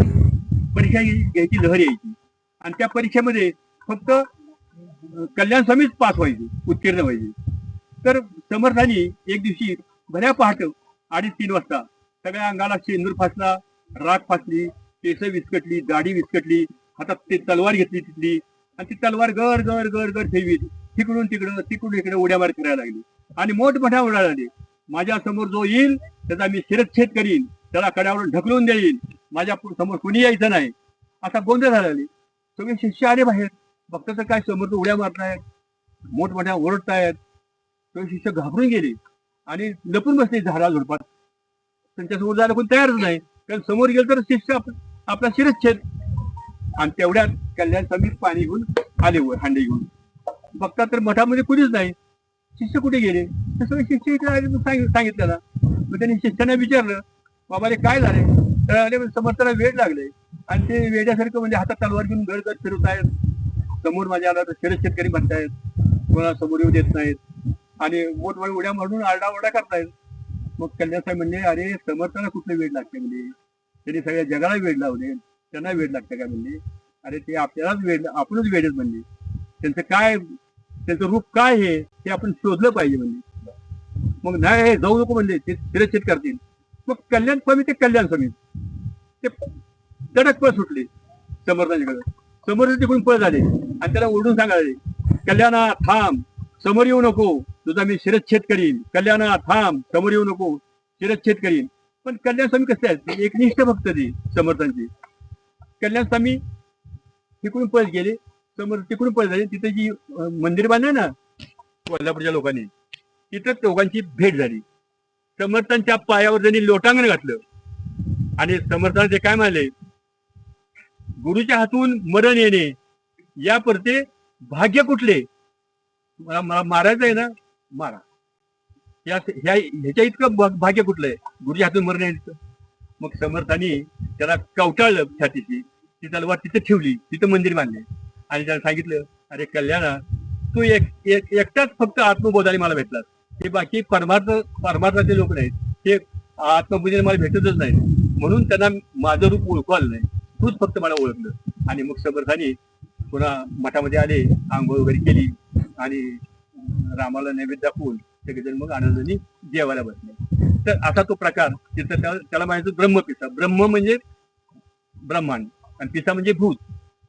Speaker 2: परीक्षा घ्यायची लहर यायची, आणि त्या परीक्षेमध्ये फक्त कल्याण स्वामीच पास व्हायचे, उत्तीर्ण व्हायचे. तर समर्थांनी एक दिवशी भल्या पहाट 2:30-3 वाजता सगळ्या अंगाला शेंदूर फासला, राख फासली, केस विस्कटली, दाढी विस्कटली, हातात ते तलवार घेतली तिथली आणि ती तलवार गर गर गर गर ठेवी तिकडून इकडे उड्या मार करायला लागली आणि मोठमोठ्या उड्या लागली. माझ्या समोर जो येईल त्याचा मी शिरच्छेद करीन, त्याला कड्यावरून ढकलून देईन, माझ्या समोर कुणी यायचं नाही, असा गोंधळ झाला. सगळे शिष्य आले बाहेर, फक्त तर काय समोर उड्या मारतायत, मोठमोठ्या ओरडतायत. सगळे शिष्य घाबरून गेले आणि लपून बसले झाडा झुडपात. त्यांच्यासमोर जायला कोणी तयारच नाही, कारण समोर गेलं तर शिष्य आपला शिरच्छेद. आणि तेवढ्यात कल्याण स्वामी पाणी घेऊन आले वर हांडे घेऊन. बघता तर मठामध्ये कुणीच नाही. शिष्य कुठे गेले? ते सगळे शिष्य इकडे आले सांगितलं ना. मग त्यांनी शिष्यांना विचारलं, बाबा रे काय झाले? तर आले समर्थाला वेळ लागले आणि ते वेड्यासारखं म्हणजे हातात तलवार घेऊन गडगड फिरत आहेत. समोर माझ्या आला तर शेतकरी म्हणतायत, कोणाला समोर येऊ देत नाहीत आणि मोठमोठ्या उड्या मारून आरडाओरडा करतायत. मग कल्याण साहेब म्हणले, अरे समर्थाला कुठलं वेळ लागते म्हणजे? त्यांनी सगळ्या जगाला वेळ लावले, त्यांना वेळ लागतं का म्हणले? अरे ते आपल्यालाच वेळ, आपणच वेळच म्हणले. त्यांचं रूप काय हे ते आपण शोधलं पाहिजे म्हणले. मग नाही हे जाऊ नको म्हणले, ते शिरच्छेद करतील. मग कल्याण स्वामी ते तडक पळ सुटले समर्थांच्याकडे. समर्थ तिकडून पळ झाले आणि त्याला ओरडून सांगायले, कल्याणा थांब, समोर येऊ नको, तुझा मी शिरच्छेद करीन. कल्याणा थांब, समोर येऊ नको, शिरच्छेद करीन. पण कल्याण स्वामी कसे आहेत? एकनिष्ठ भक्त ते समर्थांचे. कल्याण स्वामी तिकडून पळ गेले, समोर तिकडून पळ झाले. तिथे जी मंदिर बांधले ना कोल्हापूरच्या लोकांनी, तिथं दोघांची भेट झाली. समर्थांच्या पायावर त्यांनी लोटांगण घातलं आणि समर्थांना ते काय म्हणाले, गुरुच्या हातून मरण येणे या परते भाग्य कुठले? मला मारायचं आहे ना, मारा. ह्याच्या इतकं भाग्य कुठलं आहे गुरुच्या हातून मरण यायचं? मग समर्थांनी त्याला कवटाळलं छातीची, ती तलवार तिथे ठेवली, तिथं मंदिर बांधले आणि त्याला सांगितलं, अरे कल्याणा, तू एकटाच फक्त आत्मबोधाने मला भेटलास. हे बाकी परमार्थाचे लोक नाहीत, ते आत्मबोधाने मला भेटतच नाहीत. म्हणून त्यांना माझं रूप ओळखू आलं नाही, तूच फक्त मला ओळखलं. आणि मग समर्थांनी पुन्हा मठामध्ये आले, आंघोळ वगैरे केली आणि रामाला नैवेद्य दाखवून सगळेजण मग आनंदाने जेवायला बसले. तर असा तो प्रकार तिथं त्याला म्हणायचं ब्रह्मपिसा. ब्रह्म म्हणजे ब्रह्मांड आणि पिसा म्हणजे भूत.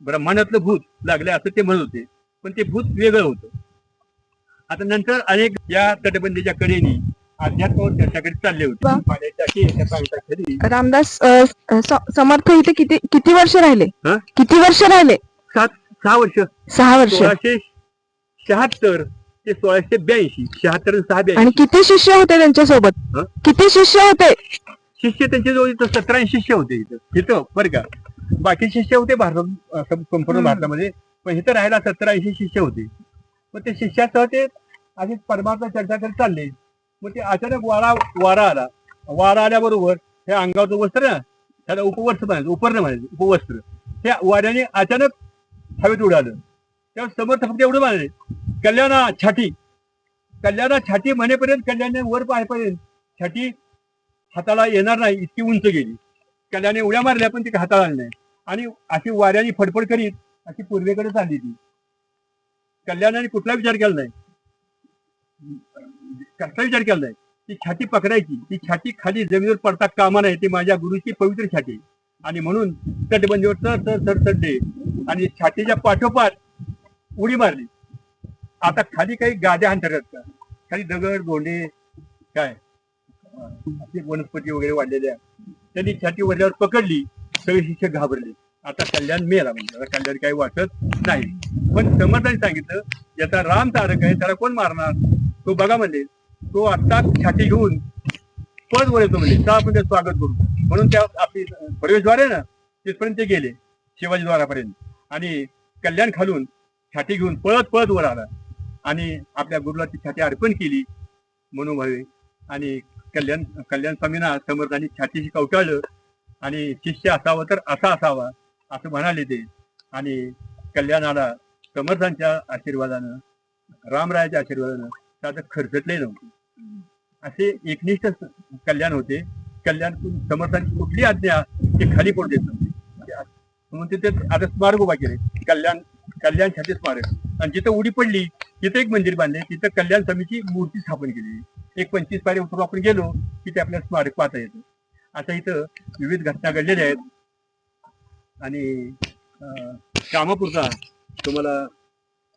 Speaker 2: ब्रह्मांडातलं भूत लागले असं ते म्हणत होते, पण ते भूत वेगळं होतं. आता नंतर अनेक या तटबंदीच्या कडेने अध्यात्मावर चर्चाकडे चालले होते.
Speaker 1: रामदास समर्थ इथे किती वर्ष राहिले? किती वर्ष राहिले?
Speaker 2: 6 वर्ष.
Speaker 1: 6 वर्ष.
Speaker 2: 1676 ते 1682. 76
Speaker 1: आणि किती शिष्य होते त्यांच्यासोबत? किती शिष्य होते?
Speaker 2: शिष्य त्यांच्या जवळ 17 शिष्य होते इथं बरं का. बाकी शिष्य होते भारतात, संपूर्ण भारतामध्ये, पण इथं राहायला 17-80 शिष्य होते. मग ते शिष्यासह ते असेच परमात्मा चर्चा करत चालले. मग ते अचानक वारा आला. वारा आल्याबरोबर हे अंगावरचं वस्त्र ना, त्याला उपवस्त्र म्हणायचं, उपर्ण म्हणायचं, उपवस्त्र. त्या वाऱ्याने अचानक हवेत उडालं. तेव्हा समर्थ फक्त एवढं म्हणाले, कल्याणा छाटी. कल्याणा छाटी म्हणेपर्यंत, कल्याणाने वर पाहायपर्यंत छाटी हाताला येणार नाही इतकी उंच गेली. कल्याणे उड्या मारल्या पण ती हाताला आली नाही आणि अशी वाऱ्याने फडफड करीत अशी पूर्वेकडे चालली ती. कल्याणाने कुठला विचार केला नाही, कसला विचार केला नाही. ती छाती पकडायची, ती छाती खाली जमिनीवर पडता कामा नाही. ती माझ्या गुरुची पवित्र छाती. आणि म्हणून तटबंदीवर चढ चढले आणि छातीच्या पाठोपाठ उडी मारली. आता खाली काही गाद्या अंतर्गत का, खाली दगड गोंडे काय वनस्पती वगैरे वाढलेल्या, त्यांनी छाती वरल्यावर पकडली. सगळे शिष्य घाबरले. आता कल्याण मेला म्हणजे, आता कल्याण काही वाटत नाही. पण समर्थांनी सांगितलं, ज्याचा राम तारक आहे त्याला कोण मारणार? तो बघा म्हणजे, तो आता छाती घेऊन पळत वर येतो म्हणजे, आपण त्याचं स्वागत करू. म्हणून त्या आपली प्रवेशद्वार आहे ना, तिथपर्यंत ते गेले शिवाजीद्वारापर्यंत आणि कल्याण खालून छाती घेऊन पळत वर आला आणि आपल्या गुरुला ती छाती अर्पण केली मनोभावे. आणि कल्याण स्वामींना समर्थांनी छातीशी कवटाळलं आणि शिष्य असावा तर असा असावा असं म्हणाले ते. आणि कल्याणाला समर्थांच्या आशीर्वादानं, रामरायाच्या आशीर्वादानं साधं खर्चटले नव्हते. असे एकनिष्ठ कल्याण होते. कल्याण समर्थांची कुठली आज्ञा ते खाली पडू देत नव्हते. म्हणून तिथे आता स्मारक उभा केले, कल्याण छाती स्मारक. आणि जिथं उडी पडली तिथं एक मंदिर बांधले, तिथं कल्याण स्वामीची मूर्ती स्थापन केली. एक 25 पायरी उतरून आपण गेलो की ते आपल्याला स्मारक पाहता येतं. आता इथं विविध घटना घडलेल्या आहेत आणि कामापुरता तुम्हाला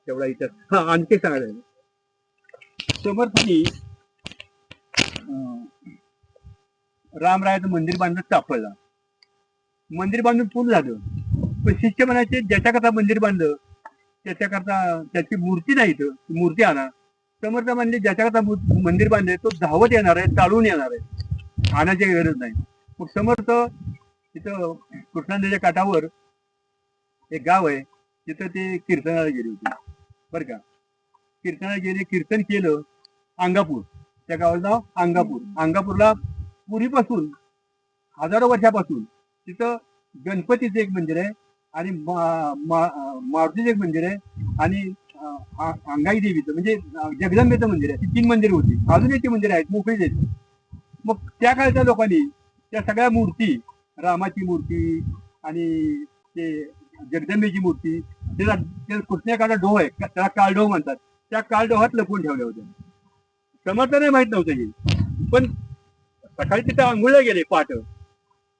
Speaker 2: तेवढा इतिहास आणखी सांगायला आहे. समर्थांनी रामरायाचं मंदिर बांधलं चाफळला. मंदिर बांधून पूर्ण झालं, पण शिष्य म्हणायचे ज्याच्याकरता मंदिर बांधलं त्याच्याकरता त्याची मूर्ती नाही, तर मूर्ती आणा. समर्थ म्हणले ज्याच्याकरता मंदिर बांधले तो धावत येणार आहे, चालून येणार आहे, आणायची गरज नाही. मग समर्थ तिथं कृष्णा नदीच्या काठावर एक गाव आहे, तिथं ते कीर्तनाला गेले होते बरं का. कीर्तनाला गेले, कीर्तन केलं. अंगापूर, त्या गावाचं नाव अंगापूर. अंगापूरला पूर्वीपासून हजारो वर्षापासून तिथं गणपतीचं एक मंदिर आहे आणि मारुतीचं एक मंदिर आहे आणि अंगाई देवीचं म्हणजे जगदंबेचं मंदिर आहे. ती 3 मंदिर होती. अजून एक मंदिर आहेत, मोकळीच आहेत. मग त्या काळच्या लोकांनी त्या सगळ्या मूर्ती, रामाची मूर्ती आणि ते जगदंबेची मूर्ती, त्याला कुठल्या डोह आहे, त्याला काळडोह म्हणतात, त्या काळडोहात लपवून ठेवल्या होत्या. समर्थाने माहित नव्हतं हे. पण सकाळी तिथे आंघोळीला गेले पाठ.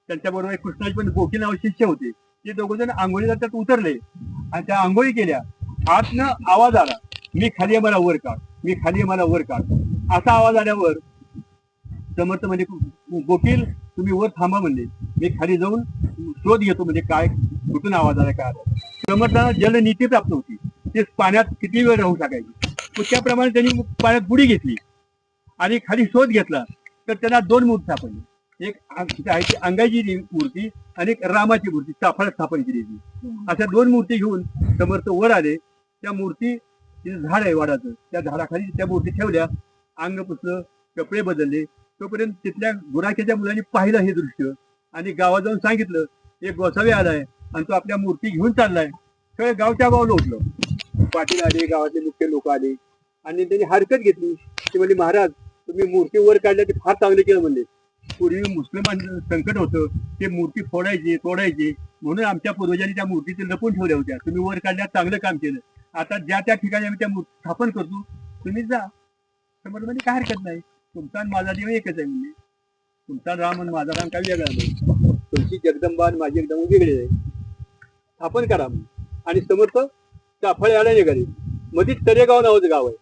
Speaker 2: त्यांच्याबरोबर एक कृष्णाजी पण गोखी नाव शिष्य होते. ते दोघ जण आंघोळीला त्यात उतरले आणि त्या आंघोळी केल्या. आतनं आवाज आला, मी खाली आहे मला वर काढ, मी खाली आहे मला वर काढ. असा आवाज आल्यावर समर्थ म्हणजे गोकील तुम्ही वर थांबा म्हणले, मी खाली जाऊन शोध घेतो म्हणजे काय कुठून आवाज आला काय. समर्थांना जलनीती प्राप्त होती, ते पाण्यात किती वेळ राहू शकायचे. त्याप्रमाणे त्यांनी पाण्यात बुडी घेतली आणि खाली शोध घेतला तर त्यांना 2 मूर्ती सापडली. एक आहे अंगाची मूर्ती आणि एक रामाची मूर्ती चाफळ स्थापन केली होती. अशा 2 मूर्ती घेऊन समर्थ वर आले. त्या मूर्ती तिथे झाड आहे वाडाचं, त्या झाडाखाली त्या मूर्ती ठेवल्या. अंग पुसलं, कपडे बदलले. तोपर्यंत तिथल्या गुराख्याच्या मुलांनी पाहिलं हे दृश्य आणि गावात जाऊन सांगितलं एक गोसावी आलाय आणि तो आपल्या मूर्ती घेऊन चाललाय. सगळं गावच्या गावाला उठलं. पाटील आले, गावातले मुख्य लोक आले आणि त्यांनी हरकत घेतली. ते म्हणले महाराज तुम्ही मूर्ती वर काढल्या ते फार चांगले केलं म्हणले. पूर्वी मुस्लिमांचं संकट होतं, ते मूर्ती तोडायचे म्हणून आमच्या पूर्वजांनी त्या मूर्तीचे लपून ठेवल्या होत्या. तुम्ही वर काढल्या चांगलं काम केलं. आता ज्या त्या ठिकाणी आम्ही त्या मूर्ती स्थापन करतो, तुम्ही जा. समर्थ म्हणजे काय हरकत नाही, तुमचा आणि माझा देव एकच आहे. म्हणजे तुमचा राम आणि माझा राम काही वेगळा नाही, तुमची जगदंबा आणि माझी एकदम वेगळी आहे, स्थापन करा. आणि समर्थ चाफळ यायला निघाले. मध्ये तरेगाव नावाचं गाव आहे.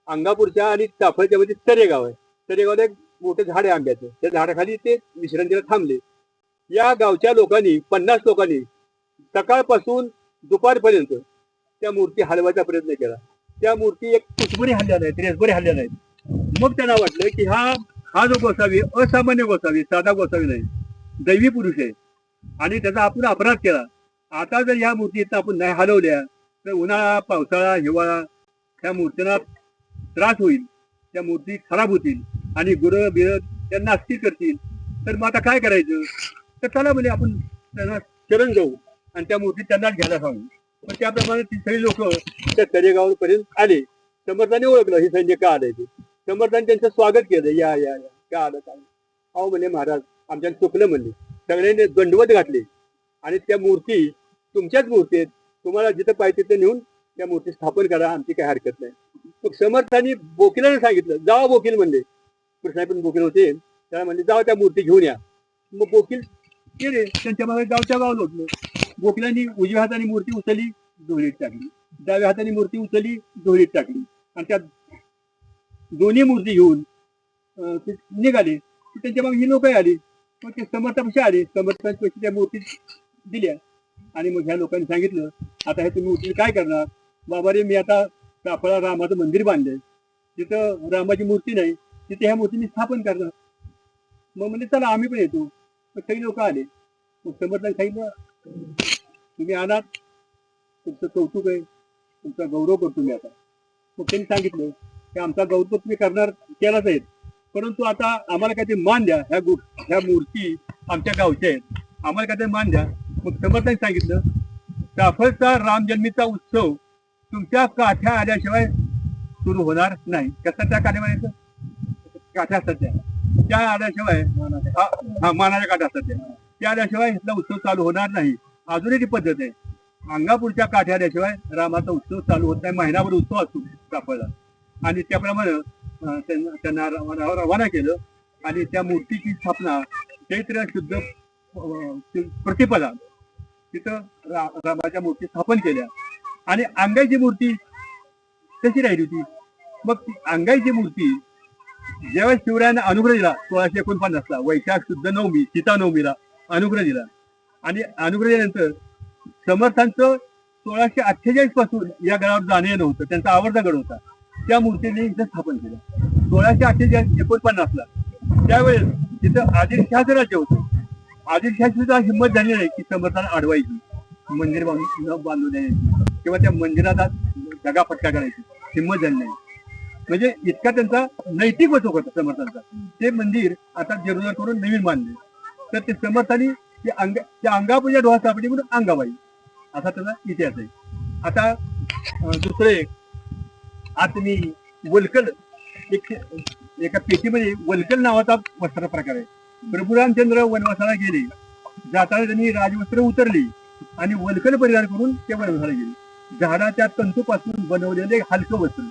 Speaker 2: अंगापूरच्या आणि चाफळच्या मध्ये तरेगाव आहे. तरेगावला एक मोठं झाड आहे आंब्याचं, त्या झाडाखाली ते विश्रांतीला थांबले. या गावच्या लोकांनी 50 लोकांनी सकाळपासून दुपारपर्यंत त्या मूर्ती हलवायचा प्रयत्न केला. त्या मूर्ती एक कुचबरी हल्ल्या नाहीत, रेसबरी हल्ल्या नाहीत. मग त्यांना वाटलं की हा जो गोसावी असामान्य गोसावी, साधा गोसावी नाही, दैवी पुरुष आहे आणि त्याचा आपण अपराध केला. आता जर ह्या मूर्तीत आपण नाही हलवल्या तर उन्हाळा, पावसाळा, हिवाळा त्या मूर्तीला त्रास होईल, त्या मूर्ती खराब होतील आणि गुरं बिरं त्यांना नास्ती करतील. तर मग आता काय करायचं. तर चला म्हणजे आपण त्यांना शरण जाऊ आणि त्या मूर्ती त्यांनाच घ्यायला सांगू. पण त्याप्रमाणे ती सगळी लोक त्या तरेगावपर्यंत आले. समर्थाने ओळखलं हे सैन्य का आलंय ते. समर्थाने त्यांचं स्वागत केलं, या या या का आलं काय. अहो म्हणले महाराज आमच्या चुकलं म्हणले. सगळ्यांनी दंडवत घातले आणि त्या मूर्ती तुमच्याच मूर्ती आहेत, तुम्हाला जिथं पाहिजे तिथं नेऊन त्या मूर्ती स्थापन करा, आमची काही हरकत नाही. मग समर्थांनी बोकिलाने सांगितलं, जावा बोकील म्हणले. कृष्णा पण बोकील होते, त्याला म्हणले जावा त्या मूर्ती घेऊन या. मग बोकील गेले, त्यांच्या मागे गावच्या गाव लोटलं. बोकिलांनी उजव्या हाताने मूर्ती उचलली, दोरीत टाकली, डाव्या हाताने मूर्ती उचलली, दोरीत टाकली आणि त्या दोन्ही मूर्ती घेऊन ते निघाले. त्यांच्या मागे ही लोक आली. मग ते समर्थापाशी आले, समर्थांपाशी त्या मूर्ती दिल्या आणि मग ह्या लोकांनी सांगितलं आता हे तुम्ही मूर्ती काय करणार. बाबा रे मी आता चाफळा रामाचं मंदिर बांधलंय, तिथं रामाची मूर्ती नाही, तिथे ह्या मूर्ती मी स्थापन करणार. मग म्हणजे चला आम्ही पण येतो. मग काही लोक आले. मग समर्थांनी सांगितलं तुम्ही आलात, तुमचं कौतुक आहे, तुमचा गौरव करतो मी आता. मग त्यांनी सांगितलं की आमचा गौरव तुम्ही करणार केलाच आहे, परंतु आता आम्हाला काहीतरी मान द्या. ह्या मूर्ती आमच्या गावच्या आहेत, आम्हाला काहीतरी मान द्या. मग समर्थांनी सांगितलं चाफळचा रामजन्मीचा उत्सव तुमच्या काठ्या आल्याशिवाय सुरू होणार नाही. कसा त्या काठ्या म्हणायचं, काठ्या असतात त्या आल्याशिवाय, मानाच्या काठ्या असतात त्या आल्याशिवाय इथला उत्सव चालू होणार नाही. अजूनही ती पद्धत आहे. अंगापूरच्या काठ्या आल्याशिवाय रामाचा उत्सव चालू होत नाही. महिनाभर उत्सव असतो चाफळला आणि त्याप्रमाणे त्यांना रवाना केलं आणि त्या मूर्तीची स्थापना चैत्र शुद्ध प्रतिपदा तिथं रामाच्या मूर्ती स्थापन केल्या आणि अंगाईची मूर्ती तशी राहिली होती. मग ती अंगाईची मूर्ती ज्यावेळेस शिवरायाने अनुग्रह दिला 1649ला वैशाख शुद्ध नवमी सीतानवमीला अनुग्रह दिला आणि अनुग्रह दिल्यानंतर समर्थांचं 1648 पासून या गडावर जाणं येणं होतं. त्यांचा आवडता गड होता. त्या मूर्तीने इथं स्थापन केलं 1648-49ला. त्यावेळेस तिथं आदिलशहाचं राज्य होतं. आदिलशहाची सुद्धा हिंमत झाली नाही की समर्थांना अडवायची, मंदिर बांधून द्यायची किंवा त्या मंदिराला दगाफटका करायची हिंमत झाली नाही. म्हणजे इतका त्यांचा नैतिक वचक होता समर्थांचा. ते मंदिर आता जीर्णोद्धार करून नवीन बांधले. तर ते समर्थांनी त्या अंगापूजा डोहा सापडी म्हणून अंगाबाई असा त्याचा इतिहास आहे. आता दुसरे आता मी वलकल एका पेटीमध्ये वलकल नावाचा वस्त्र प्रकार आहे. प्रभू रामचंद्र वनवासाला गेले, जाताना त्यांनी राजवस्त्र उतरली आणि वलकल परिधान करून ते वनवासाला गेले. झाडाच्या तंतूपासून बनवलेले हलकं वस्त्र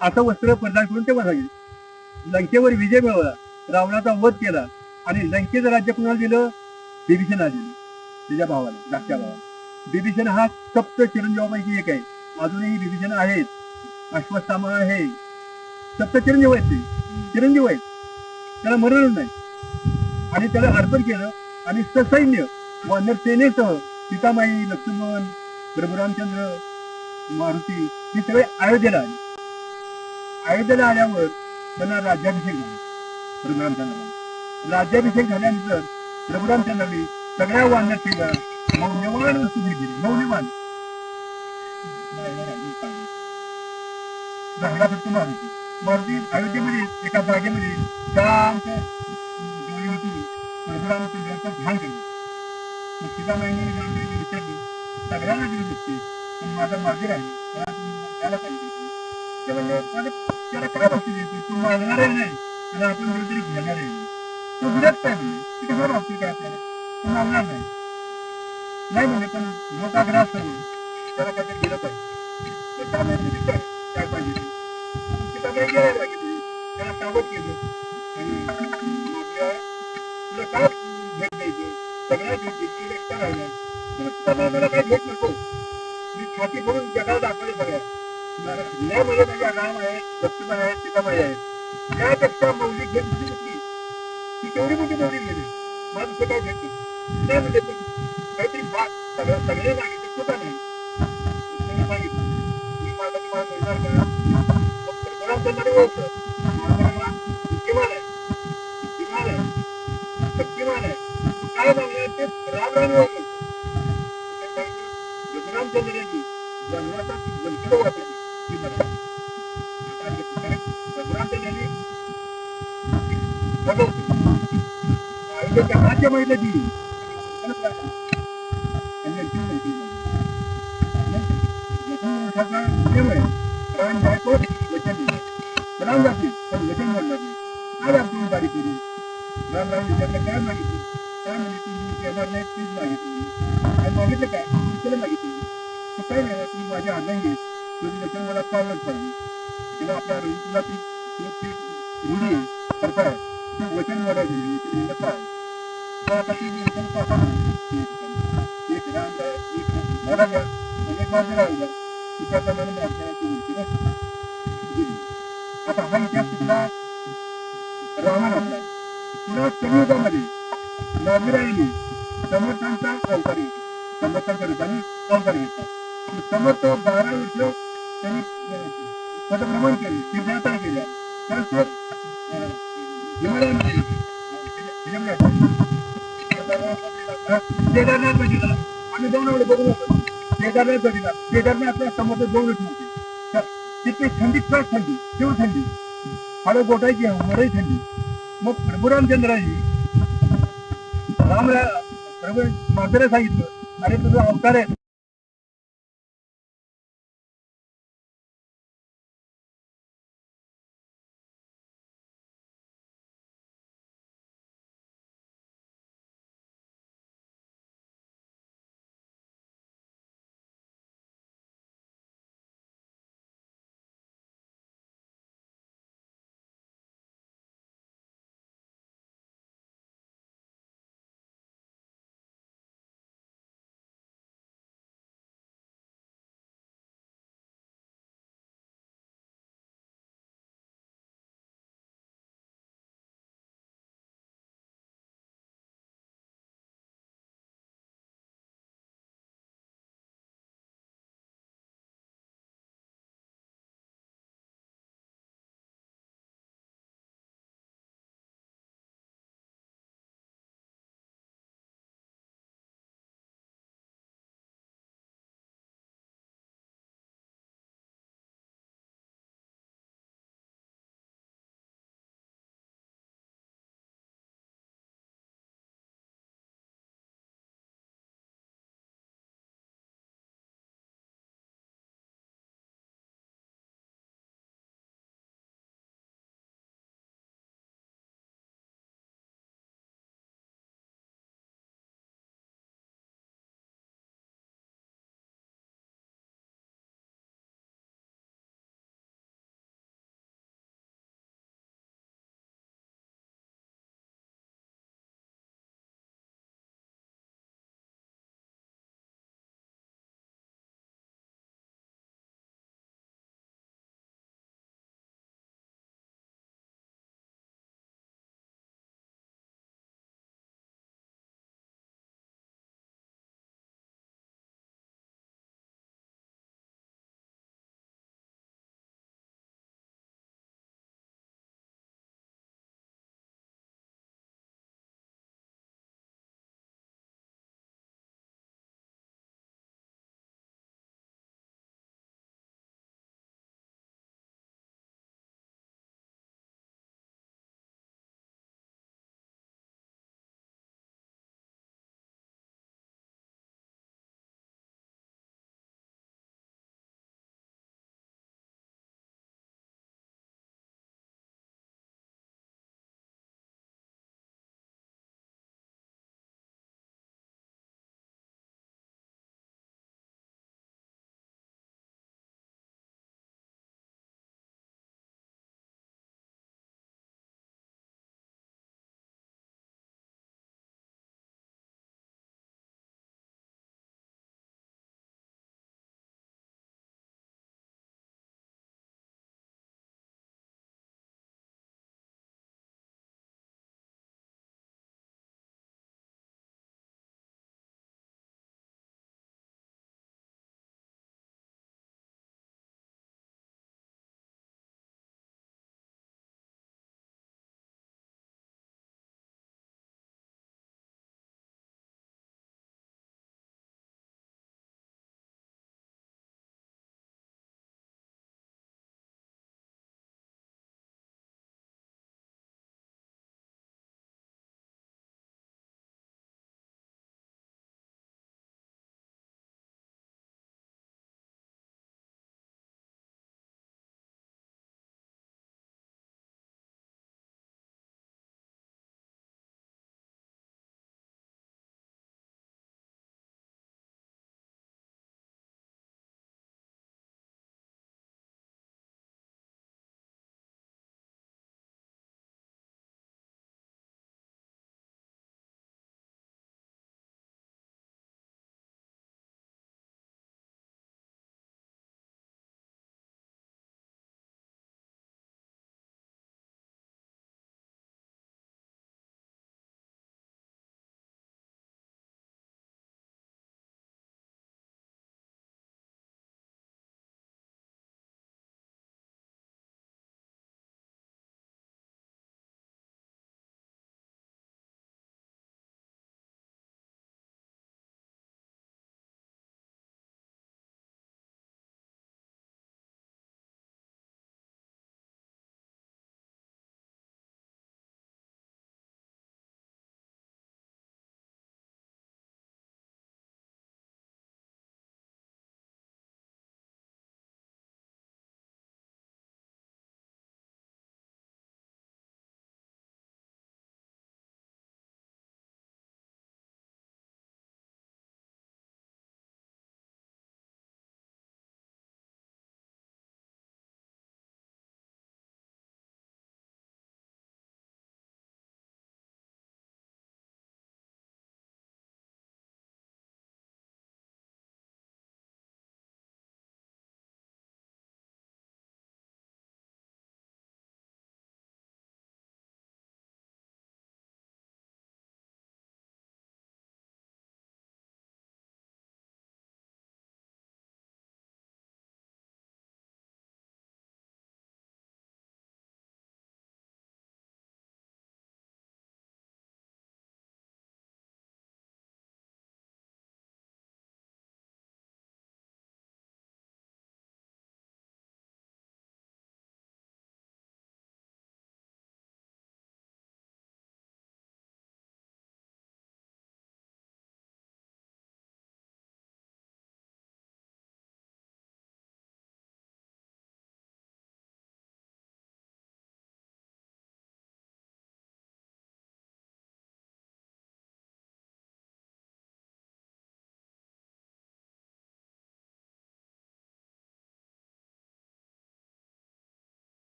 Speaker 2: असं वस्त्र परिधान करून ते वनवासाला गेले. लंकेवर विजय मिळवला, रावणाचा वध केला आणि लंकेचं राज्य कुणाला दिलं? बिभीषणाला दिलं, त्याच्या भावाला, धाकट्या भावाला. बिभीषण हा सप्त चिरंजीवापैकी एक आहे. अजूनही बिभीषण आहेत, अश्वत्थामा आहे, सप्त चिरंजीव आहेत. ते चिरंजीव आहेत, त्याला मरण नाही. आणि त्याला अर्पण केलं आणि ससैन्य वानर सेनेसह सीतामाई, लक्ष्मण, प्रभू रामचंद्र, मारुती हे सगळे अयोध्येला आले. अयोध्येला आल्यावर त्यांना राज्याभिषेक झाला. प्रभू रामचंद्राला राज्याभिषेक झाल्यानंतर प्रभू रामचंद्रांनी सगळ्या वानर सेना मौल्यवान वस्तू दिली. मौल्यवान मारुती अयोध्येमध्ये एका जागेमध्ये शांत प्रभू रामचंद्रांचं ध्यान केलं. सीतामाईने रामदेवीने विचारले, सगळ्यांना दिली दिसते पण माझा मागे राहील, त्याला पाहिजे. ते म्हणले त्याला काय बाबतीत देते, तू मागणार आहे नाही आणि आपण कुठेतरी घेणार आहे. तो विरोध काय म्हणले, ती कसं बाबतीत काय आपल्याला, तू मागणार नाही म्हणजे पण लोक आग्रह असतो त्याला काहीतरी गेलं पाहिजे. काय पाहिजे सीताबाई गेल्या लागेल, त्याला सावध केलं आणि तुला काय भेट द्यायची, सगळ्या भेट एकटा राहिला. सीताबाई मला काय भेट नको, मी छाती भरून जगाला दाखवले सगळ्या न्यायमध्ये माझ्या राम आहे, लक्ष्मण आहे, सीताबाई आहे. त्यापेक्षा मौलिक भेट दिली होती ती तेवढी मोठी मौलिक गेली. माझं ते काय भेट नाही म्हणजे काहीतरी सगळे मागितले स्वतः नाही सांगितलं मी माझा मिळणार का किमान आहे, किमान आहे, शक्तिमान आहे, काय मागणार ते रामराणी ओळखलं. रघुरामचंद्रांनी जन्माचा जंत्र वापरली ती मला रघुरामचंद्रांनी अयोध्येच्या राज्य महिला दिली राम जायचं वचन दिलं, राम जातील पण वचन बोलणार नाही. काय आपण गाडी केली, राम विचारलं काय मागितलं, काय म्हणजे तुम्ही येणार नाही तेच मागितलं. आणि मागितलं काय तुला मागितलं तर काय नाही, तुम्ही माझ्या अंगांगी तुम्ही वचन मला पाळलंच पाहिजे. किंवा आपल्या तुला ती रूढी करताय तू वचन मला दिली काय आता ती वचन पाहा एक राम एक मला घ्या एक माझं राहिलं त्याप्रमाणे आपल्याला मूर्ती दिली. आता हा इतिहास कुठला रामाला पुन्हा कलियुगामध्ये नागराईने समर्थांचा अवतार घेतला, समर्थांच्या रूपाने अवतार घेतला. समर्थ 12 वर्ष त्यांनी पदभ्रमण केले, तीर्थयात्रा केल्या. तर हिमालयामध्ये केदारनाथ बघितला आम्ही जाऊन एवढं बघून होतो. केदारनाथ बघितला, केदारनाथला समर्थ 2 वर्ष होते. तिथे थंडी फार थंडी, तेव्हा थंडी हाडं गोटायची, मरही थंडी. मग प्रभू रामचंद्रांनी प्रभू मातेला सांगितलं, अरे तुझा अवतार आहे